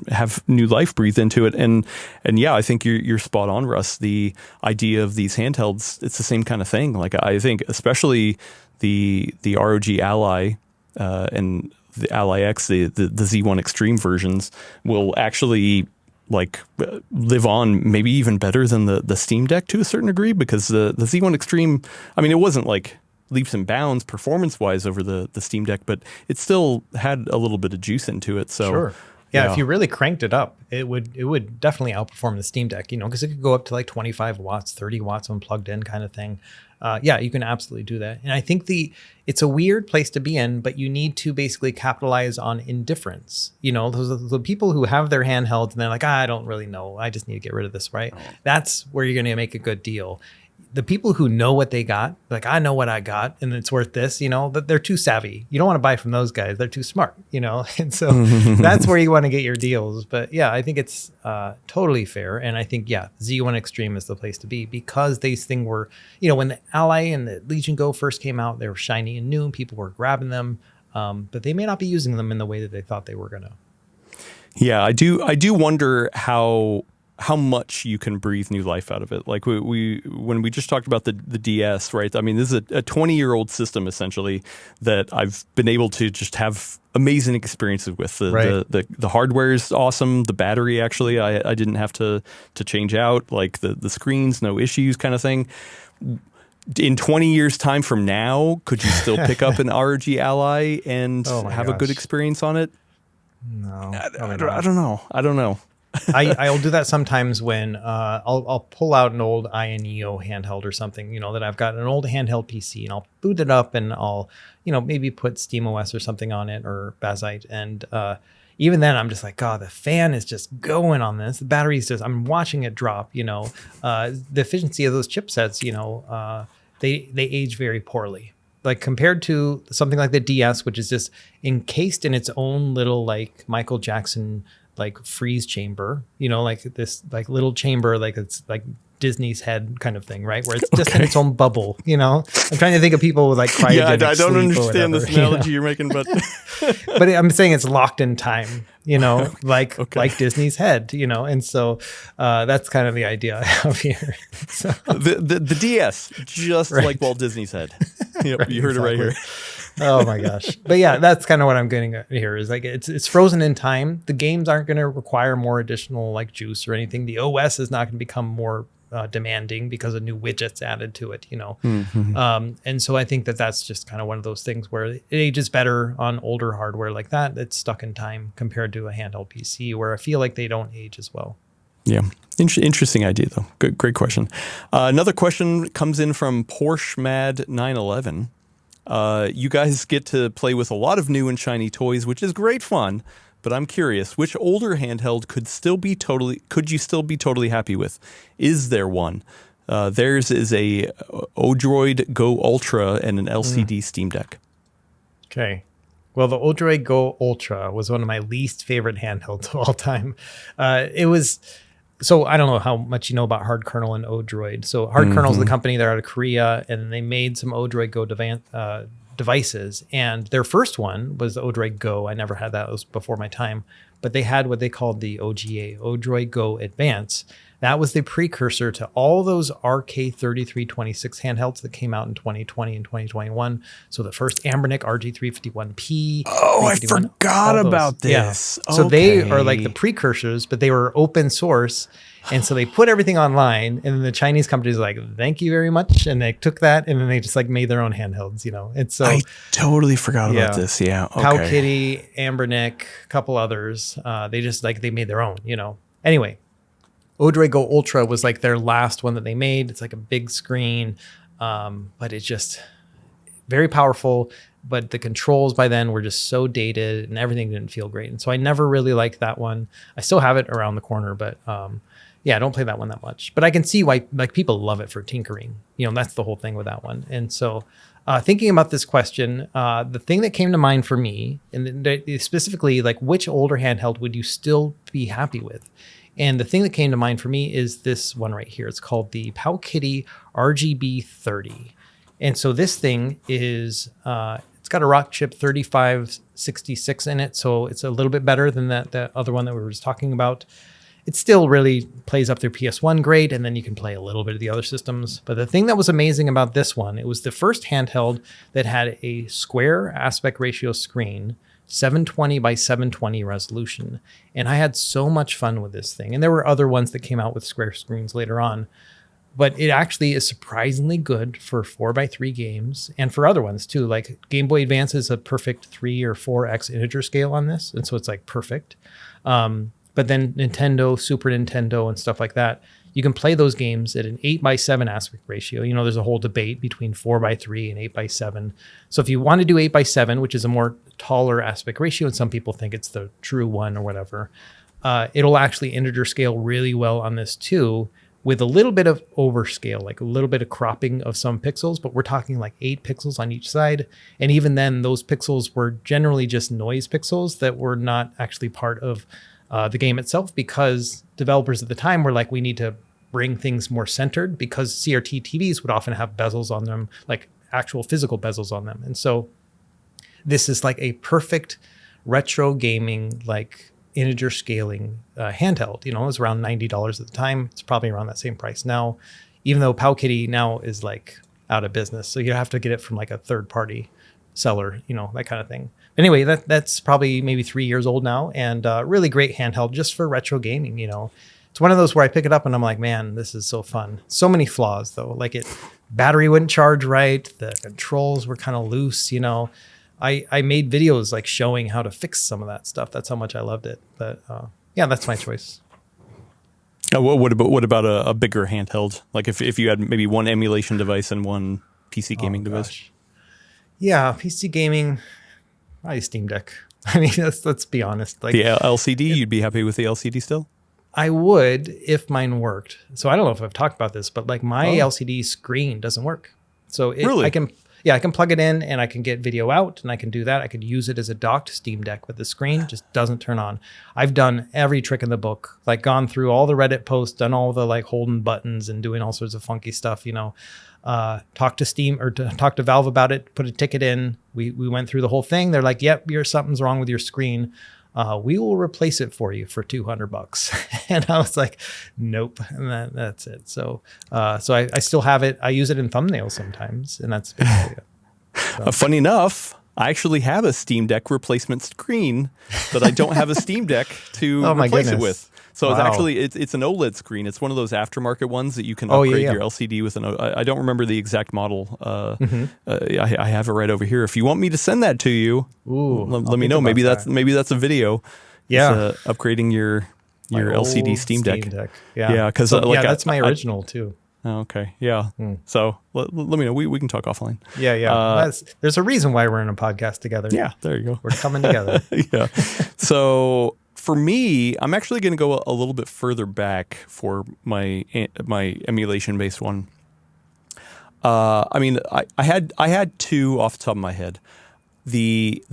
have new life breathed into it. And yeah, I think you're spot on, Russ. The idea of these handhelds, it's the same kind of thing. Like I think especially the ROG Ally and the Ally X, the Z1 Extreme versions will actually live on maybe even better than the Steam Deck to a certain degree, because the Z1 Extreme, I mean, it wasn't like leaps and bounds performance-wise over the Steam Deck, but it still had a little bit of juice into it. So sure. Yeah, if you really cranked it up, it would definitely outperform the Steam Deck, because it could go up to like 25 watts, 30 watts when plugged in kind of thing. Yeah, you can absolutely do that. And I think it's a weird place to be in, but you need to basically capitalize on indifference. Those are the people who have their handhelds and they're like, I don't really know. I just need to get rid of this, right? Oh. That's where you're going to make a good deal. The people who know what they got, like, I know what I got and it's worth this, that they're too savvy. You don't want to buy from those guys. They're too smart, and so that's where you want to get your deals. But yeah, I think it's totally fair. And I think, yeah, Z1 Extreme is the place to be, because these things were, when the Ally and the Legion Go first came out, they were shiny and new and people were grabbing them. But they may not be using them in the way that they thought they were going to. Yeah, I do wonder how much you can breathe new life out of it. Like we when we just talked about the DS, right? I mean, this is a 20-year-old system essentially that I've been able to just have amazing experiences with. The hardware is awesome. The battery, actually, I didn't have to change out. Like the screens, no issues kind of thing. In 20 years time from now, could you still pick up an ROG Ally and have a good experience on it? No, I don't know. I'll do that sometimes when I'll pull out an old INEO handheld or something, that I've got an old handheld PC, and I'll boot it up and I'll, maybe put SteamOS or something on it, or Bazite. And even then I'm just like, God, the fan is just going on this. The battery's just, I'm watching it drop, the efficiency of those chipsets, they age very poorly. Like compared to something like the DS, which is just encased in its own little like Michael Jackson like freeze chamber, like this like little chamber, like it's like Disney's head kind of thing, right? Where it's just in its own bubble, I'm trying to think of people with like cryogenic I don't sleep understand this analogy you're making, but but I'm saying it's locked in time, like Disney's head, and so that's kind of the idea I have here. So. The DS, just like Walt Disney's head. Yep, right, you heard it right here. Oh my gosh. But yeah, that's kind of what I'm getting at here is like it's frozen in time. The games aren't going to require more additional like juice or anything. The OS is not going to become more demanding because of new widgets added to it, and so I think that that's just kind of one of those things where it ages better on older hardware like that. It's stuck in time compared to a handheld PC where I feel like they don't age as well. Yeah. Interesting idea, though. Good, great question. Another question comes in from Porsche Mad 911. You guys get to play with a lot of new and shiny toys, which is great fun. But I'm curious, which older handheld could you still be totally happy with? Is there one? Theirs is a Odroid Go Ultra and an LCD Steam Deck. Okay. Well, the Odroid Go Ultra was one of my least favorite handhelds of all time. So I don't know how much you know about Hard Kernel and Odroid. So Hard Kernel is the company. They're out of Korea, and they made some Odroid Go devices. And their first one was the Odroid Go. I never had that. It was before my time. But they had what they called the OGA, Odroid Go Advance. That was the precursor to all those RK3326 handhelds that came out in 2020 and 2021. So the first Ambernic RG351P. Oh, I forgot about this. Yeah. So they are like the precursors, but they were open source. And so they put everything online, and then the Chinese companies were like, thank you very much. And they took that, and then they just like made their own handhelds, And so I totally forgot about this. Yeah. Okay. Powkiddy, Ambernic, a couple others. They just like, they made their own, Anyway, Odroid Go Ultra was like their last one that they made. It's like a big screen, but it's just very powerful. But the controls by then were just so dated, and everything didn't feel great. And so I never really liked that one. I still have it around the corner, but I don't play that one that much. But I can see why like people love it for tinkering. That's the whole thing with that one. And so thinking about this question, the thing that came to mind for me, and specifically like which older handheld would you still be happy with? And the thing that came to mind for me is this one right here. It's called the Powkiddy RGB 30. And so this thing is, it's got a Rockchip 3566 in it. So it's a little bit better than that other one that we were just talking about. It still really plays up their PS1 grade, and then you can play a little bit of the other systems. But the thing that was amazing about this one, it was the first handheld that had a square aspect ratio screen, 720 by 720 resolution. And I had so much fun with this thing. And there were other ones that came out with square screens later on. But it actually is surprisingly good for 4x3 games and for other ones too. Like Game Boy Advance is a perfect 3 or 4x integer scale on this. And so it's like perfect. But then Nintendo, Super Nintendo, and stuff like that, you can play those games at an 8x7 aspect ratio. There's a whole debate between 4x3 and 8x7. So if you want to do 8x7, which is a more taller aspect ratio, and some people think it's the true one or whatever, it'll actually integer scale really well on this too, with a little bit of overscale, like a little bit of cropping of some pixels, but we're talking like 8 pixels on each side. And even then, those pixels were generally just noise pixels that were not actually part of the game itself, because developers at the time were like, we need to bring things more centered, because CRT TVs would often have bezels on them, like actual physical bezels on them. And so this is like a perfect retro gaming, like integer scaling handheld. It was around $90 at the time. It's probably around that same price now, even though Powkiddy now is like out of business. So you have to get it from like a third party seller, that kind of thing. Anyway, that's probably maybe 3 years old now, and really great handheld just for retro gaming. It's one of those where I pick it up and I'm like, man, this is so fun. So many flaws though. Like battery wouldn't charge right. The controls were kind of loose. I made videos like showing how to fix some of that stuff. That's how much I loved it. But that's my choice. What about a bigger handheld? Like if you had maybe one emulation device and one PC gaming device? Yeah, PC gaming, I use Steam Deck. I mean, let's be honest. Like the LCD, you'd be happy with the LCD still? I would if mine worked. So I don't know if I've talked about this, but like my LCD screen doesn't work. So really? I can plug it in and I can get video out, and I can do that. I could use it as a docked Steam Deck, but the screen just doesn't turn on. I've done every trick in the book, like gone through all the Reddit posts, done all the like holding buttons and doing all sorts of funky stuff, talk to Steam or talk to Valve about it, put a ticket in. We went through the whole thing. They're like, yep, something's wrong with your screen. We will replace it for you for $200. And I was like, nope. And that's it. So I still have it. I use it in thumbnails sometimes, and that's basically it. So. Funny enough, I actually have a Steam Deck replacement screen that I don't have a Steam Deck to Oh my replace it goodness. with. So it's Wow. actually it's an OLED screen. It's one of those aftermarket ones that you can Oh, yeah, upgrade yeah. your LCD with. I don't remember the exact model. Mm-hmm. I have it right over here. If you want me to send that to you, Ooh, let me know. think Maybe about that's that. maybe that's a video. Yeah. It's, upgrading your My LCD old Steam Deck. Yeah. Yeah, because So, like that's my I original too. oh, okay, yeah. Hmm. So let me know. We can talk offline. Yeah, yeah. There's a reason why we're in a podcast together. Yeah, there you go. We're coming together. Yeah. So for me, I'm actually going to go a little bit further back for my emulation based one. I mean, I had two off the top of my head. The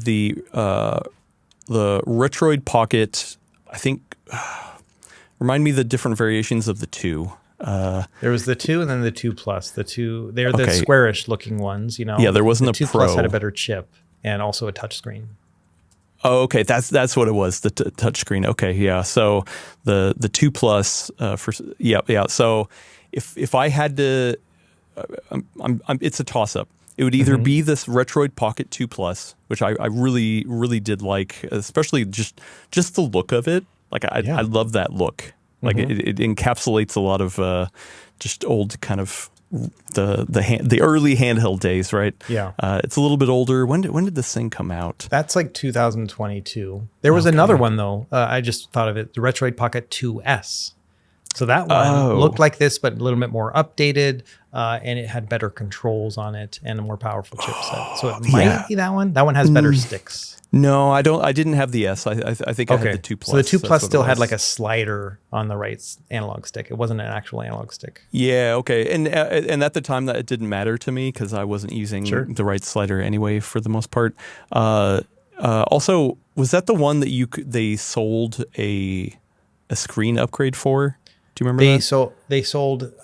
Retroid Pocket, I think. Remind me the different variations of the two. There was the 2 and then the 2 Plus. The 2, they're the Okay. squarish looking ones, you know. Yeah, there wasn't the a 2 Plus Pro. had a better chip and also a touchscreen. Oh, okay. That's what it was. The touchscreen. Okay, yeah. So the 2 Plus yeah. So if I had to, it's a toss up. It would either be this Retroid Pocket 2 Plus, which I really did like, especially just the look of it. Like I love that look. Like it encapsulates a lot of just old kind of the early handheld days, right? Yeah. It's a little bit older. When did this thing come out? That's like 2022. There was another one though. I just thought of it, the Retroid Pocket 2S. So that one looked like this, but a little bit more updated, and it had better controls on it and a more powerful chipset. So it might be that one. That one has better sticks. No, I don't. I didn't have the S. I think I had the 2 Plus. So the 2 That's Plus what still it had was. like a slider on the right analog stick. It wasn't an actual analog stick. Yeah, okay. And at the time that it didn't matter to me because I wasn't using the right slider anyway for the most part. Also, was that the one that they sold a screen upgrade for? Do you remember that? They sold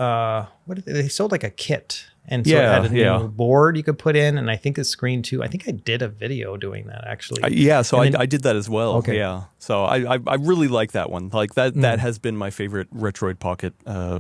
they sold like a kit. And so it had a new board you could put in, and I think a screen too. I think I did a video doing that actually. So I did that as well. Okay. Yeah. So I really like that one. Like that has been my favorite Retroid Pocket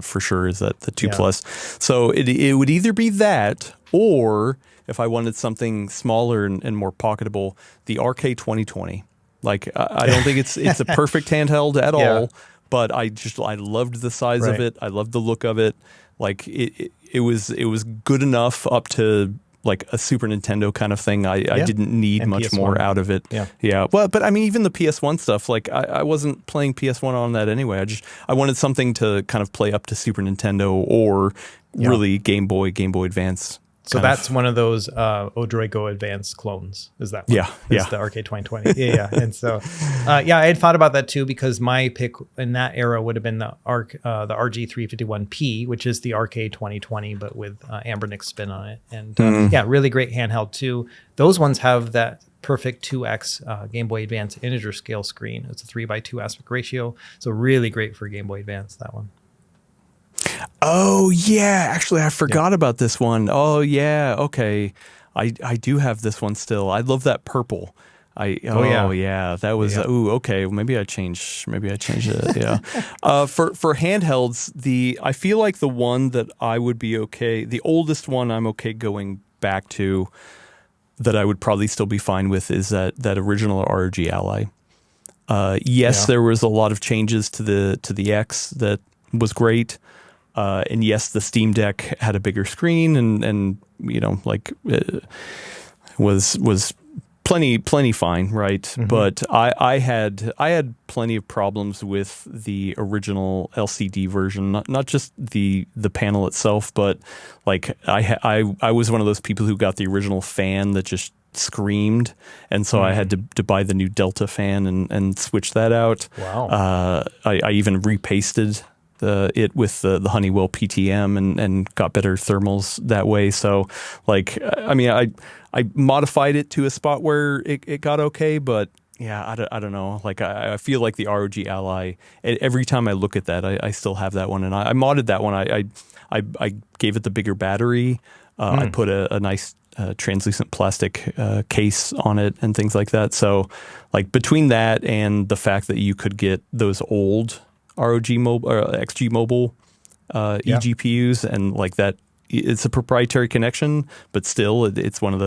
for sure. Is that the 2 Plus? So it would either be that, or if I wanted something smaller and more pocketable, the RK2020. Like I don't think it's a perfect handheld at all, but I loved the size of it. I loved the look of it. Like it was good enough up to like a Super Nintendo kind of thing. I didn't need and much PS1. More out of it. Yeah. Well, but I mean, even the PS1 stuff, like I wasn't playing PS1 on that anyway. I wanted something to kind of play up to Super Nintendo or really Game Boy Advance. So that's one of those Odroid Go Advance clones. Is that one? It's the RK2020. Yeah. And so, I had thought about that too, because my pick in that era would have been the RG351P, which is the RK2020, but with Ambernick's spin on it. And really great handheld too. Those ones have that perfect 2x Game Boy Advance integer scale screen. It's a 3:2 aspect ratio. So really great for Game Boy Advance, that one. Oh yeah, actually I forgot about this one. Oh yeah, okay. I do have this one still. I love that purple. That was okay. Maybe I changed it. Yeah. For handhelds, I feel like the one that I would be okay, the oldest one I'm okay going back to, that I would probably still be fine with, is that original ROG Ally. There was a lot of changes to the X that was great. And yes, the Steam Deck had a bigger screen and was plenty fine, right? Mm-hmm. But I had plenty of problems with the original LCD version, not just the panel itself, but like I was one of those people who got the original fan that just screamed, and so I had to buy the new Delta fan and switch that out. Wow. I even repasted it with the Honeywell PTM and got better thermals that way. So like, I mean, I modified it to a spot where it got okay, but yeah, I don't know. Like I feel like the ROG Ally, every time I look at that, I still have that one, and I modded that one. I gave it the bigger battery. I put a nice translucent plastic case on it and things like that. So like between that and the fact that you could get those old ROG mobile or XG mobile eGPUs, and like that it's a proprietary connection, but still it's one of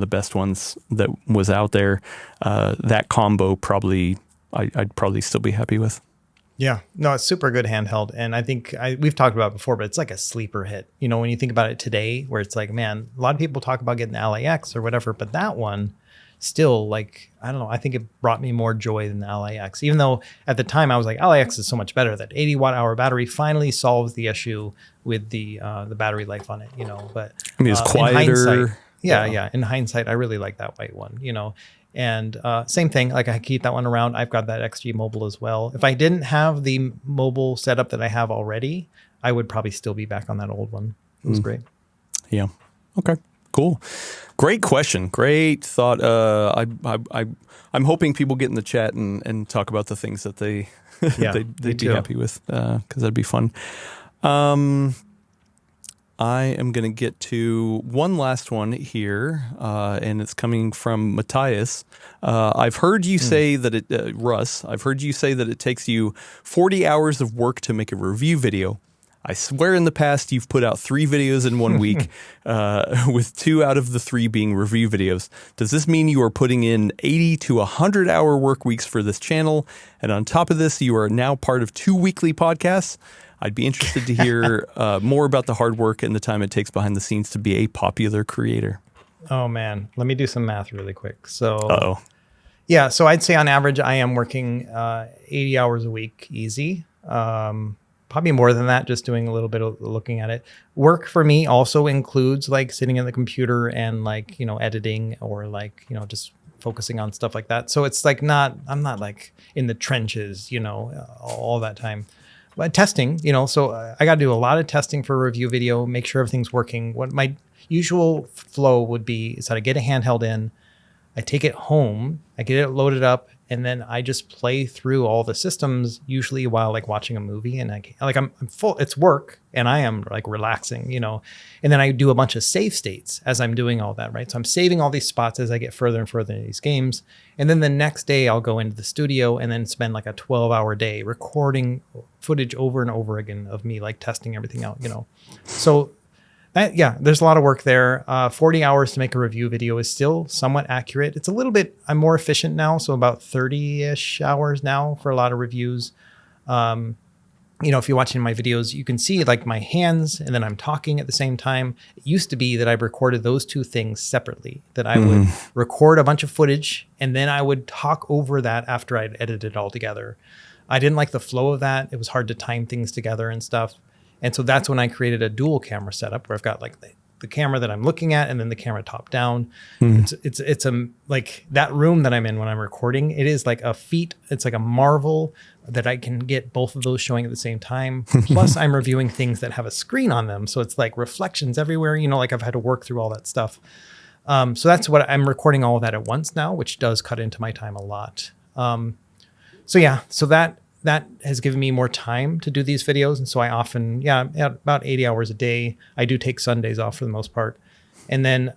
the best ones that was out there. That combo I'd probably still be happy with. Yeah, no, it's super good handheld. And I think we've talked about it before, but it's like a sleeper hit. You know, when you think about it today, where it's like, man, a lot of people talk about getting the LAX or whatever, but that one still, like, I don't know, I think it brought me more joy than the LAX, even though at the time I was like, LAX is so much better. That 80 watt hour battery finally solves the issue with the battery life on it, you know, but I mean, it's quieter. In hindsight, I really like that white one, you know. And same thing, like I keep that one around. I've got that XG mobile as well. If I didn't have the mobile setup that I have already, I would probably still be back on that old one. It was great. Yeah. Okay. Cool. Great question. Great thought. I'm hoping people get in the chat and talk about the things that they'd be happy with, because that'd be fun. I am going to get to one last one here, and it's coming from Matthias. I've heard you say that Russ, I've heard you say that it takes you 40 hours of work to make a review video. I swear in the past you've put out 3 videos in 1 week, with 2 out of the 3 being review videos. Does this mean you are putting in 80 to 100 hour work weeks for this channel? And on top of this, you are now part of 2 weekly podcasts? I'd be interested to hear more about the hard work and the time it takes behind the scenes to be a popular creator. Oh, man. Let me do some math really quick. So, yeah, so I'd say on average, I am working 80 hours a week, easy. Probably more than that, just doing a little bit of looking at it. Work for me also includes like sitting in the computer and like, you know, editing or like, you know, just focusing on stuff like that. So it's like I'm not like in the trenches, you know, all that time. But testing, you know, so I got to do a lot of testing for a review video, make sure everything's working. What my usual flow would be is that I get a handheld in, I take it home, I get it loaded up, and then I just play through all the systems, usually while like watching a movie. And I'm full, it's work, and I am like relaxing, you know. And then I do a bunch of save states as I'm doing all that, right? So I'm saving all these spots as I get further and further into these games. And then the next day I'll go into the studio and then spend like a 12-hour day recording footage over and over again of me like testing everything out, you know. So there's a lot of work there. 40 hours to make a review video is still somewhat accurate. It's a little bit, I'm more efficient now. So about 30-ish hours now for a lot of reviews. You know, if you're watching my videos, you can see like my hands and then I'm talking at the same time. It used to be that I recorded those two things separately, that I would record a bunch of footage and then I would talk over that after I'd edited it all together. I didn't like the flow of that. It was hard to time things together and stuff. And so that's when I created a dual camera setup where I've got like the camera that I'm looking at and then the camera top down. It's like that room that I'm in when I'm recording, it is like a feat. It's like a marvel that I can get both of those showing at the same time. Plus I'm reviewing things that have a screen on them. So it's like reflections everywhere, you know, like I've had to work through all that stuff. So that's what I'm recording all of that at once now, which does cut into my time a lot. So that has given me more time to do these videos. And so I often, about 80 hours a day. I do take Sundays off for the most part. And then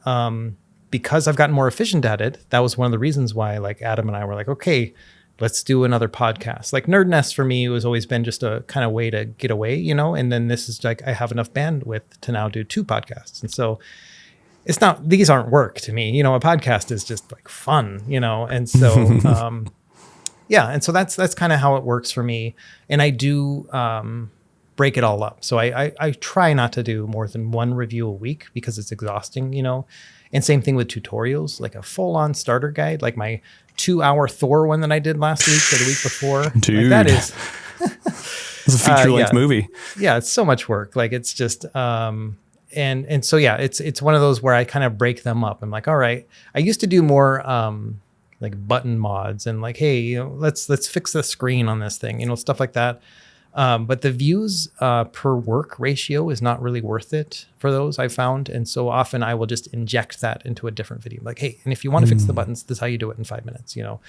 because I've gotten more efficient at it, that was one of the reasons why like Adam and I were like, okay, let's do another podcast. Like Nerd Nest for me has always been just a kind of way to get away, you know? And then this is like, I have enough bandwidth to now do 2 podcasts. And so these aren't work to me. You know, a podcast is just like fun, you know? And so, and so that's kind of how it works for me. And I do break it all up. So I try not to do more than 1 review a week because it's exhausting, you know. And same thing with tutorials, like a full-on starter guide, like my 2-hour Thor one that I did last week or the week before. Dude, like that is it's a feature-length movie. Yeah, it's so much work. Like it's just and so it's one of those where I kind of break them up. I'm like, all right. I used to do more like button mods and like, hey, you know, let's fix the screen on this thing, you know, stuff like that. But the views per work ratio is not really worth it for those, I found. And so often I will just inject that into a different video. Like, hey, and if you want to fix the buttons, this is how you do it in 5 minutes, you know?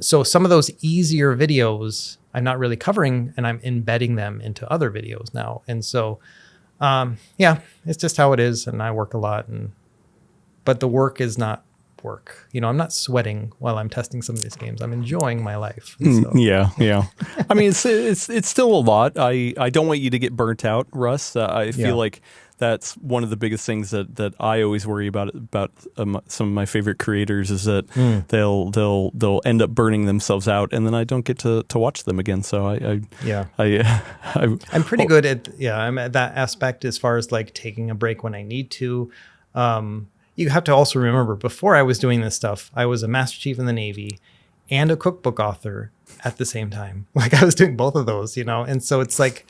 So some of those easier videos I'm not really covering and I'm embedding them into other videos now. And so, it's just how it is. And I work a lot but the work is not work. I'm not sweating while I'm testing some of these games. I'm enjoying my life. So. Yeah. I mean, it's still a lot. I don't want you to get burnt out, Russ. I feel like that's one of the biggest things that I always worry about some of my favorite creators is that they'll end up burning themselves out, and then I don't get to watch them again. So I'm pretty good at I'm at that aspect as far as like taking a break when I need to. You have to also remember, before I was doing this stuff, I was a Master Chief in the Navy and a cookbook author at the same time. Like I was doing both of those, and so it's like.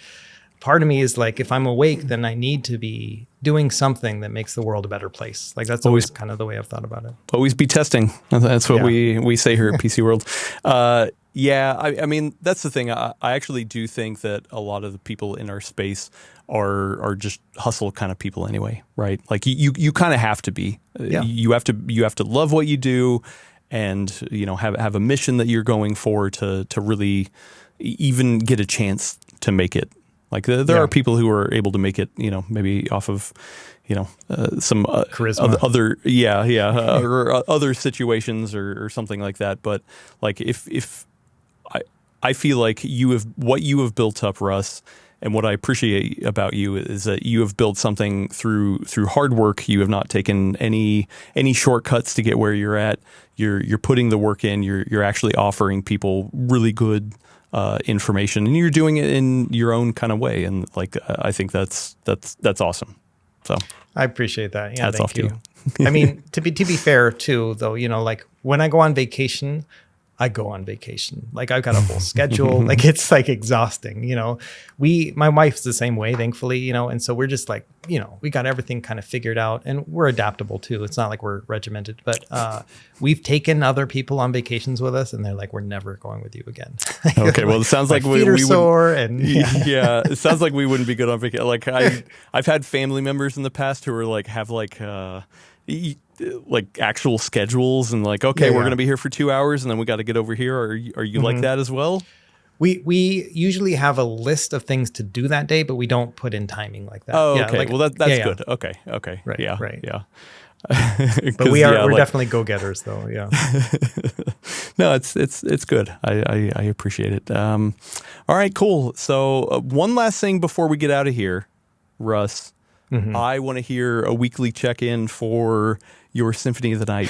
Part of me is like, if I'm awake, then I need to be doing something that makes the world a better place. Like that's always kind of the way I've thought about it. Always be testing. That's what we say here at PCWorld. I mean, that's the thing. I actually do think that a lot of the people in our space are just hustle kind of people anyway, right? Like you kind of have to be. You have to love what you do, and have a mission that you're going for to really even get a chance to make it. Like there are people who are able to make it, maybe off of, some charisma, or other situations or something like that. But like if I feel like what you have built up, Russ, and what I appreciate about you is that you have built something through hard work. You have not taken any shortcuts to get where you're at. You're putting the work in. You're actually offering people really good information, and you're doing it in your own kind of way, and like I think that's awesome. So I appreciate that. Yeah, hats off to you. I mean, to be fair too, though, like when I go on vacation, I go on vacation. Like I've got a whole schedule. Like it's like exhausting. My wife's the same way, thankfully. And so we're just like, we got everything kind of figured out, and we're adaptable too. It's not like we're regimented, but we've taken other people on vacations with us, and they're like, we're never going with you again. Okay, well, it sounds like we are sore, and it sounds like we wouldn't be good on vacation. Like I've had family members in the past who are like have like actual schedules and like, okay, we're going to be here for 2 hours and then we got to get over here. Are you like that as well? We usually have a list of things to do that day, but we don't put in timing like that. Oh, okay. Well, that's good. Okay. Right. Yeah. But we're definitely go-getters though. Yeah. No, it's good. I appreciate it. All right, cool. So one last thing before we get out of here, Russ, I want to hear a weekly check-in for your Symphony of the Night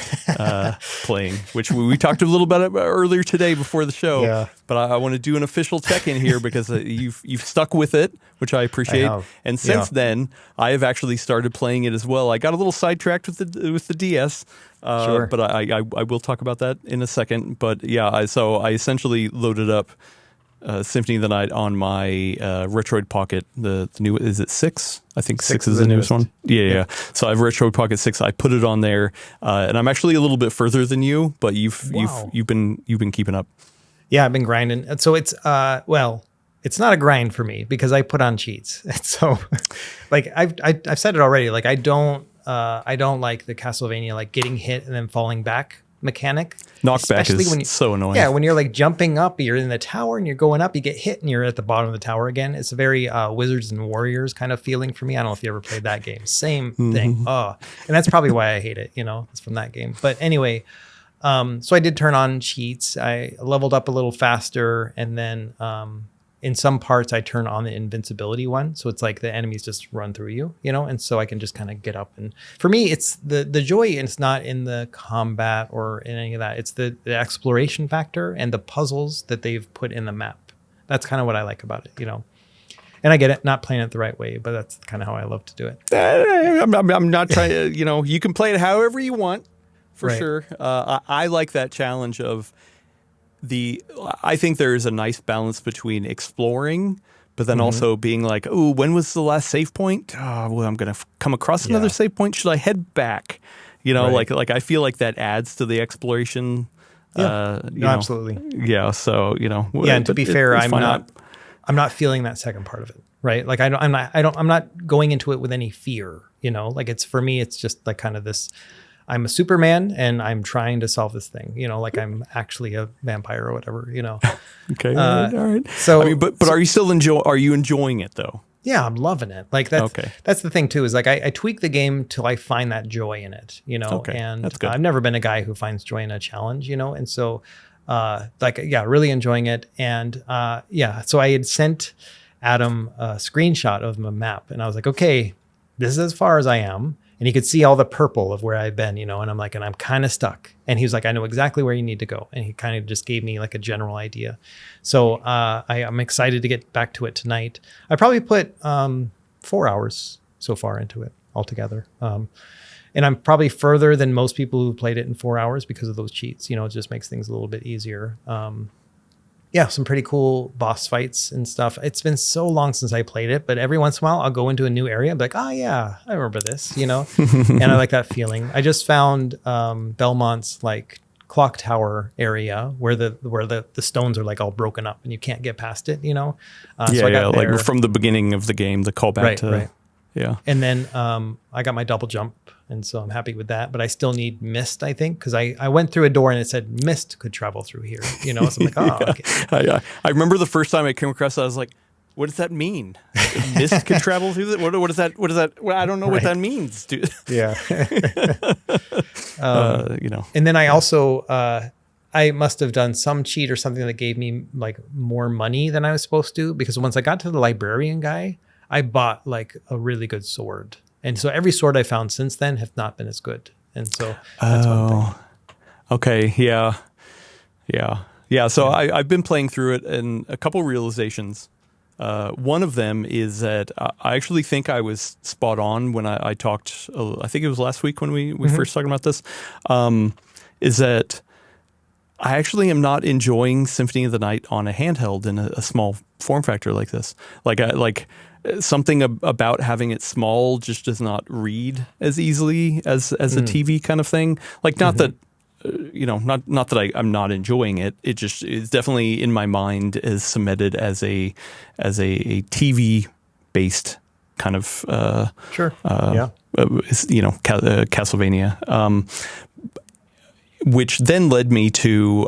playing, which we talked a little bit about earlier today before the show. Yeah. But I want to do an official check-in here because you've stuck with it, which I appreciate. And since then, I have actually started playing it as well. I got a little sidetracked with the DS, sure. But I will talk about that in a second. But yeah, so I essentially loaded up Symphony of the Night on my Retroid Pocket. The new, is it 6? I think 6 is the newest one. Yeah. So I have Retroid Pocket 6. I put it on there, and I'm actually a little bit further than you, but you've been keeping up. Yeah, I've been grinding. And so it's it's not a grind for me because I put on cheats. And so like I've said it already, like I don't like the Castlevania like getting hit and then falling back mechanic. Knockback is so annoying. Yeah, when you're like jumping up, you're in the tower and you're going up, you get hit and you're at the bottom of the tower again. It's a very Wizards and Warriors kind of feeling for me. I don't know if you ever played that game. Same thing. And that's probably why I hate it. It's from that game. But anyway, so I did turn on cheats. I leveled up a little faster, and then in some parts I turn on the invincibility one, so it's like the enemies just run through you, and so I can just kind of get up. And for me, it's the joy, and it's not in the combat or in any of that. It's the exploration factor and the puzzles that they've put in the map. That's kind of what I like about it, And I get it, not playing it the right way, but that's kind of how I love to do it. I'm not trying to, you can play it however you want, for right. sure. I like that challenge of I think there is a nice balance between exploring, but then also being like, oh, when was the last save point? Oh, well, I'm going to come across another save point. Should I head back? Right. Like I feel like that adds to the exploration. Yeah, absolutely. Yeah. So, and to be fair, I'm not feeling that second part of it. Right. Like I'm not going into it with any fear, like for me, it's just like kind of this, I'm a Superman and I'm trying to solve this thing, like I'm actually a vampire or whatever, Okay. All right. So, but are you still enjoying it though? Yeah, I'm loving it. Like that's the thing too, is like I tweak the game till I find that joy in it, Okay, and that's good. I've never been a guy who finds joy in a challenge, and so really enjoying it. And so I had sent Adam a screenshot of the map, and I was like, okay, this is as far as I am. And he could see all the purple of where I've been, and I'm like, and I'm kind of stuck. And he was like, I know exactly where you need to go. And he kind of just gave me like a general idea. So I'm excited to get back to it tonight. I probably put 4 hours so far into it altogether. And I'm probably further than most people who played it in 4 hours because of those cheats. It just makes things a little bit easier. Some pretty cool boss fights and stuff. It's been so long since I played it, but every once in a while I'll go into a new area and be like, oh yeah, I remember this, and I like that feeling. I just found Belmont's like clock tower area where the stones are like all broken up and you can't get past it, so I got there. Like from the beginning of the game, the callback right. Yeah. And then I got my double jump, and so I'm happy with that. But I still need mist, I think, because I went through a door and it said mist could travel through here. So I'm like, oh, okay. I remember the first time I came across that, I was like, what does that mean? Mist could travel through that? What is that? What is that? Well, I don't know what that means, dude. Yeah. And then I also I must have done some cheat or something that gave me like more money than I was supposed to, because once I got to the librarian guy, I bought like a really good sword. And so every sword I found since then have not been as good. And so that's one thing. Okay. Yeah. So I've been playing through it, and a couple realizations. One of them is that I actually think I was spot on when I talked, I think it was last week when we first talked about this, is that I actually am not enjoying Symphony of the Night on a handheld in a small form factor like this. Like something about having it small just does not read as easily as a TV kind of thing. Like not that, not that I'm not enjoying it. It just is definitely in my mind is cemented as a TV based kind of Castlevania. Which then led me to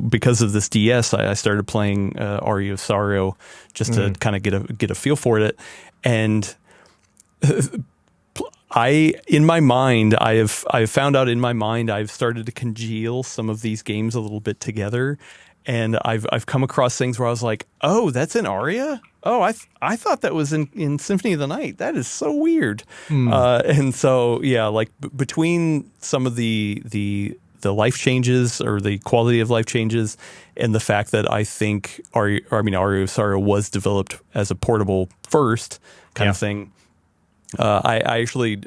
because of this DS, I started playing Aria of Sorrow just to kind of get a feel for it, and in my mind I've found out in my mind I've started to congeal some of these games a little bit together, and I've come across things where I was like, oh, that's in Aria. Oh, I thought that was in Symphony of the Night. That is so weird. And so like between some of the life changes or the quality of life changes, and the fact that I think Aria of Sorrow was developed as a portable first kind of thing. I actually,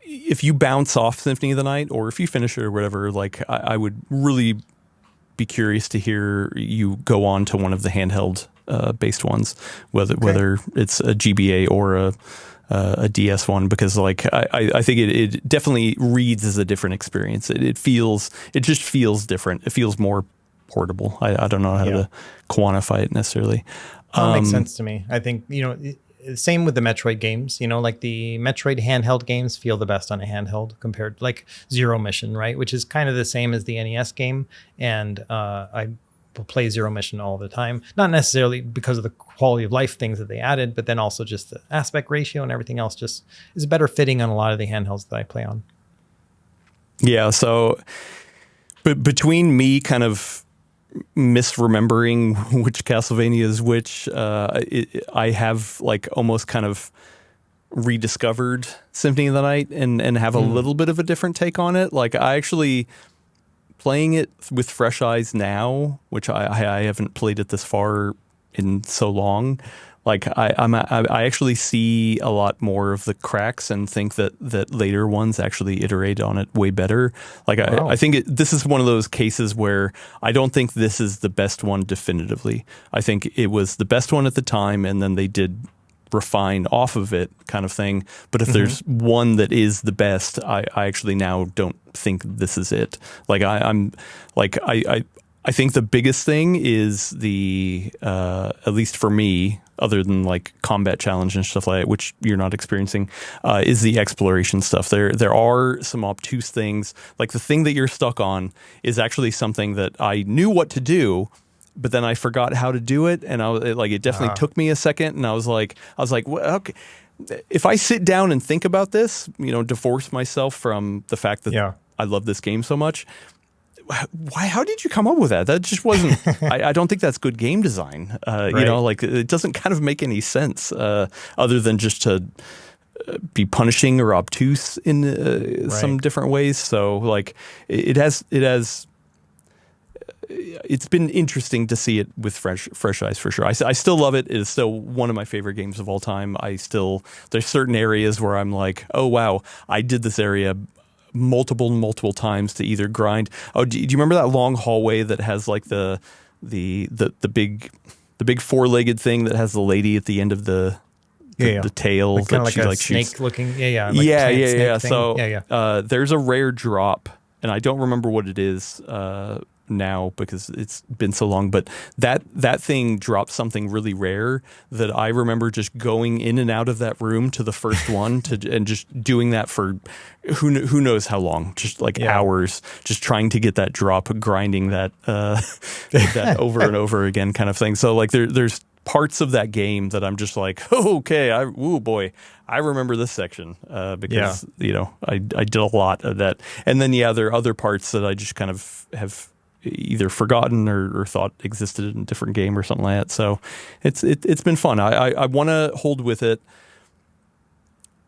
if you bounce off Symphony of the Night or if you finish it or whatever, like I would really be curious to hear you go on to one of the handheld based ones, whether it's a GBA or a DS one, because like I think it definitely reads as a different experience. It just feels different. It feels more portable. I don't know how to quantify it necessarily. That makes sense to me. I think, same with the Metroid games, like the Metroid handheld games feel the best on a handheld compared to like Zero Mission, right? Which is kind of the same as the NES game. And I play Zero Mission all the time, not necessarily because of the quality of life things that they added, but then also just the aspect ratio and everything else just is better fitting on a lot of the handhelds that I play on. Yeah. So between me kind of misremembering which Castlevania is which, I have like almost kind of rediscovered Symphony of the Night and have a little bit of a different take on it. Like I actually playing it with fresh eyes now, which I haven't played it this far in so long. Like I actually see a lot more of the cracks and think that later ones actually iterate on it way better. Like I think this is one of those cases where I don't think this is the best one definitively. I think it was the best one at the time, and then they did refine off of it kind of thing. But if there's one that is the best, I actually now don't think this is it. Like I think the biggest thing is the at least for me, other than like combat challenge and stuff like that, which you're not experiencing, is the exploration stuff. There are some obtuse things. Like the thing that you're stuck on is actually something that I knew what to do, but then I forgot how to do it, and it definitely took me a second, and I was like, well, okay, if I sit down and think about this, divorce myself from the fact that I love this game so much. How did you come up with that? That just wasn't. I don't think that's good game design. Right. It doesn't kind of make any sense other than just to be punishing or obtuse in some different ways. So it's been interesting to see it with fresh eyes for sure. I still love it. It is still one of my favorite games of all time. There's certain areas where I'm like, oh wow, I did this area multiple times to either grind. Oh, do you remember that long hallway that has like the big four-legged thing that has the lady at the end of the tail, like, kind of like a snake looking, Snake So there's a rare drop, and I don't remember what it is now because it's been so long. But that thing dropped something really rare that I remember just going in and out of that room to the first one and just doing that for who knows how long, just like hours, just trying to get that drop, grinding that that over and over again, kind of thing. So like there's parts of that game that I'm just like, oh, okay, I remember this section because I did a lot of that, and then there are other parts that I just kind of have either forgotten or thought existed in a different game or something like that. So it's been fun. I want to hold with it.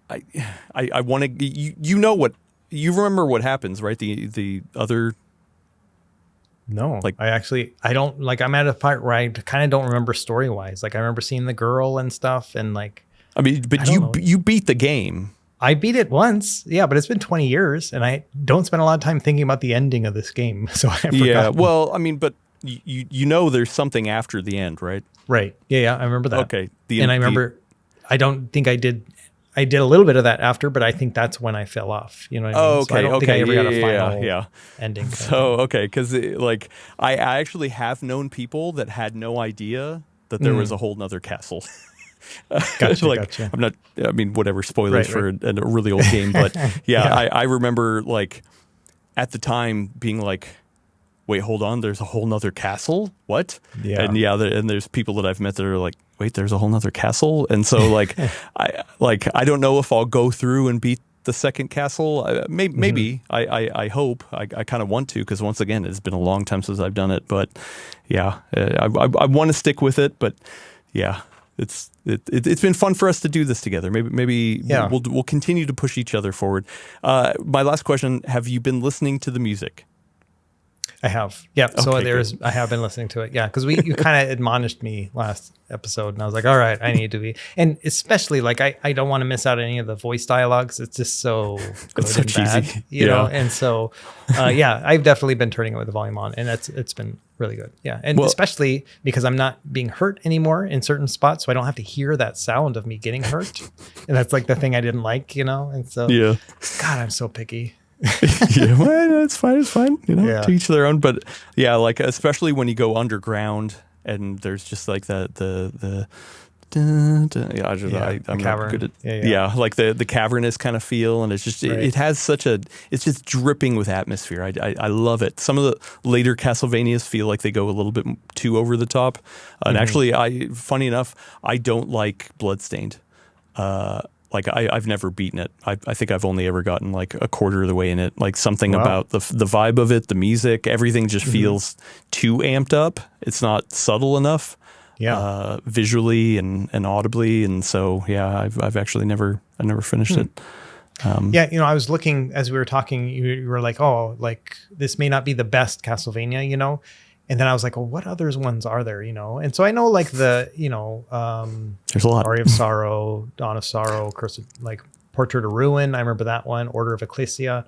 I want to. You remember what happens, right? The other. No, I don't like. I'm at a part where I kind of don't remember story wise. Like I remember seeing the girl and stuff, and like. I mean, but you beat the game. I beat it once, but it's been 20 years, and I don't spend a lot of time thinking about the ending of this game. So I forgot. Yeah, well, I mean, but there's something after the end, right? Right. Yeah, I remember that. Okay. I remember. I don't think I did. I did a little bit of that after, but I think that's when I fell off. You know what I mean? Oh, okay. So I don't think I ever got a final yeah. ending. So, okay, because I actually have known people that had no idea that there was a whole nother castle. Gotcha. I'm not. I mean, whatever. Spoilers for a really old game, but I remember like at the time being like, "Wait, hold on. There's a whole nother castle. What?" Yeah, and there's people that I've met that are like, "Wait, there's a whole nother castle." And so like, I don't know if I'll go through and beat the second castle. Maybe. I hope. I kind of want to because once again, it's been a long time since I've done it. But I want to stick with it. But yeah. It's been fun for us to do this together. Maybe we'll continue to push each other forward. My last question: have you been listening to the music? I have. Yeah. Okay, so I have been listening to it. Yeah, because you kind of admonished me last episode, and I was like, all right, I need to be, and especially like I don't want to miss out any of the voice dialogues. It's just so good so and cheesy. Bad, you know. And so I've definitely been turning it with the volume on, and it's been really good. Yeah, and especially because I'm not being hurt anymore in certain spots, so I don't have to hear that sound of me getting hurt, and that's like the thing I didn't like, you know. And so God, I'm so picky. Well, it's fine. To each their own. But like especially when you go underground and there's just like the I'm cavern. Not good at, like the cavernous kind of feel, and it's just it has it's just dripping with atmosphere. I love it. Some of the later Castlevanias feel like they go a little bit too over the top, and actually, funny enough, I don't like Bloodstained. Like I've never beaten it. I think I've only ever gotten like a quarter of the way in it. Like something about the vibe of it, the music, everything just feels too amped up. It's not subtle enough, visually and audibly. And so I've actually never finished it. I was looking as we were talking. You were like, oh, like this may not be the best Castlevania, you know. And then I was like, well, what other ones are there, you know? And so I know like there's a lot. Story of Sorrow, Dawn of Sorrow, Curse of, like Portrait of Ruin. I remember that one, Order of Ecclesia.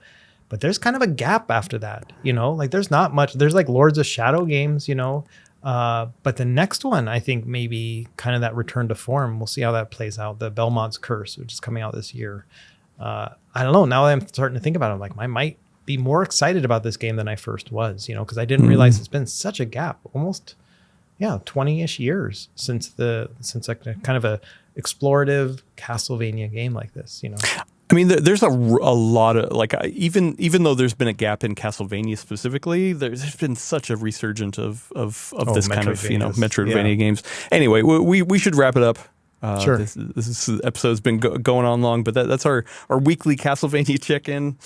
But there's kind of a gap after that, you know? Like there's not much. There's like Lords of Shadow games, you know? But the next one, I think maybe kind of that return to form. We'll see how that plays out. The Belmont's Curse, which is coming out this year. I don't know. Now that I'm starting to think about it, I'm like, I might be more excited about this game than I first was, you know, because I didn't realize it's been such a gap, almost 20-ish years since a kind of a explorative Castlevania game like this, you know. I mean, there's a lot of like even though there's been a gap in Castlevania specifically, there's been such a resurgence of this kind of Metroidvania games. Anyway, we should wrap it up. Sure. This episode's been going on long, but that's our weekly Castlevania check-in.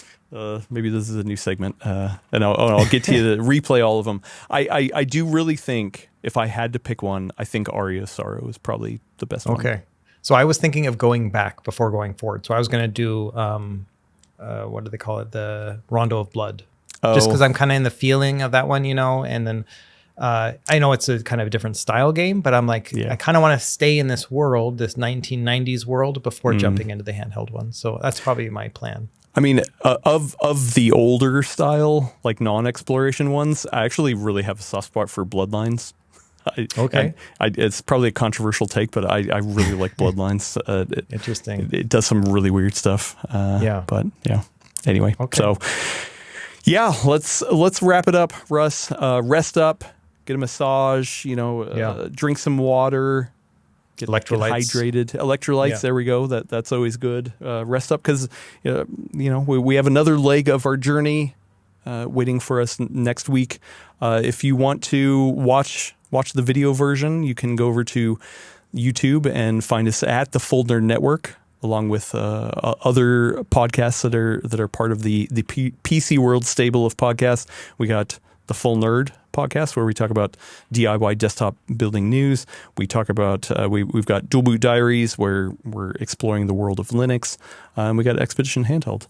Maybe this is a new segment, and I'll get to you to replay all of them. I do really think if I had to pick one, I think Aria of Sorrow is probably the best one. Okay. So I was thinking of going back before going forward. So I was going to do, what do they call it? The Rondo of Blood. Oh. Just because I'm kind of in the feeling of that one, and then I know it's a kind of a different style game, but I'm like, I kind of want to stay in this world, this 1990s world before jumping into the handheld one. So that's probably my plan. I mean, of the older style, like non-exploration ones, I actually really have a soft spot for Bloodlines. It's probably a controversial take, but I really like Bloodlines. Interesting. It does some really weird stuff. But anyway. Okay. So let's wrap it up, Russ. Rest up, get a massage, drink some water, get hydrated. Electrolytes. There we go. That's always good. Rest up because we have another leg of our journey waiting for us next week. If you want to watch the video version, you can go over to YouTube and find us at the Full Nerd Network, along with other podcasts that are part of the PCWorld stable of podcasts. We got the Full Nerd podcast, where we talk about DIY desktop building news. We talk about we've got Dual Boot Diaries, where we're exploring the world of Linux, and we got Expedition Handheld.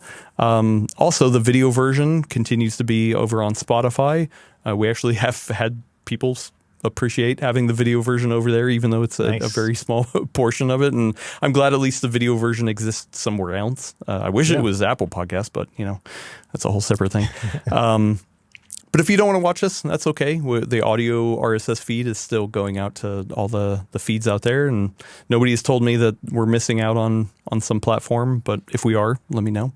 Also, the video version continues to be over on Spotify. We actually have had people appreciate having the video version over there, even though it's a very small portion of it. And I'm glad at least the video version exists somewhere else. I wish it was Apple Podcast, but that's a whole separate thing. But if you don't want to watch us, that's okay. The audio RSS feed is still going out to all the feeds out there, and nobody has told me that we're missing out on some platform. But if we are, let me know.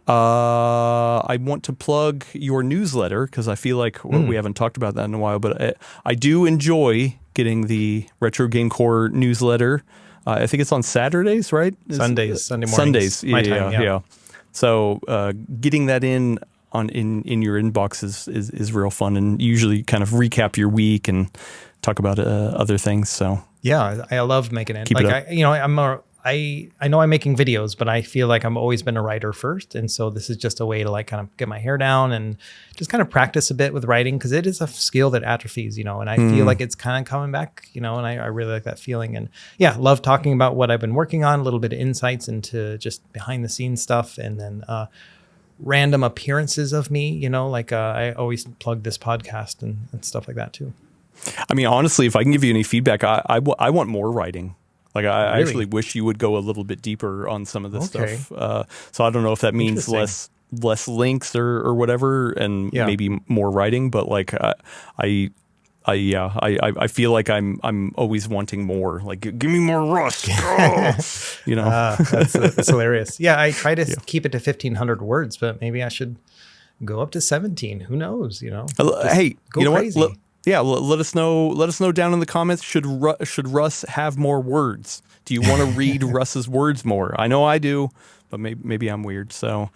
I want to plug your newsletter because I feel like we haven't talked about that in a while, but I do enjoy getting the Retro Game Core newsletter. I think it's on Saturdays, right? Sunday mornings. Sundays, yeah. So getting that in your inbox is real fun, and usually kind of recap your week and talk about other things. So yeah, I love making it. I know I'm making videos, but I feel like I've always been a writer first. And so this is just a way to kind of get my hair down and just kind of practice a bit with writing, because it is a skill that atrophies, and I feel like it's kind of coming back, and I really like that feeling. And love talking about what I've been working on, a little bit of insights into just behind the scenes stuff, and then random appearances of me, I always plug this podcast and stuff like that too. I mean, honestly, if I can give you any feedback, I want more writing. Like I actually wish you would go a little bit deeper on some of this stuff. So I don't know if that means less links or whatever, and maybe more writing. But like I feel like I'm always wanting more. Like, give me more Russ. That's hilarious. Yeah, I try to keep it to 1,500 words, but maybe I should go up to 17. Who knows? Hey, go crazy. What? Let us know. Let us know down in the comments. Should Russ have more words? Do you want to read Russ's words more? I know I do, but maybe I'm weird. So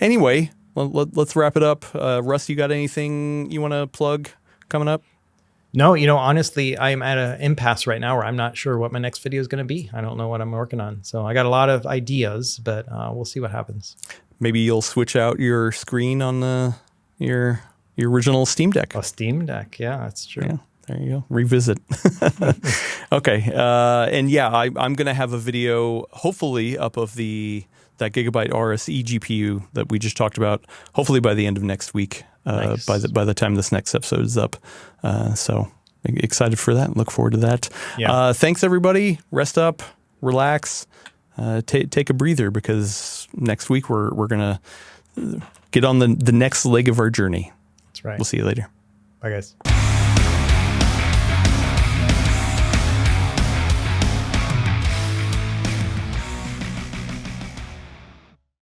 anyway, let's wrap it up. Russ, you got anything you want to plug coming up? No, honestly, I'm at an impasse right now where I'm not sure what my next video is going to be. I don't know what I'm working on. So I got a lot of ideas, but we'll see what happens. Maybe you'll switch out your screen on your original Steam Deck. Oh, Steam Deck. Yeah, that's true. Yeah, there you go. Revisit. Okay. And I'm going to have a video hopefully up of that Gigabyte RSE GPU that we just talked about, hopefully by the end of next week, nice. by the time this next episode is up. So excited for that. Look forward to that. Yeah. Thanks, everybody. Rest up, relax, take a breather, because next week we're going to get on the next leg of our journey. That's right. We'll see you later. Bye, guys.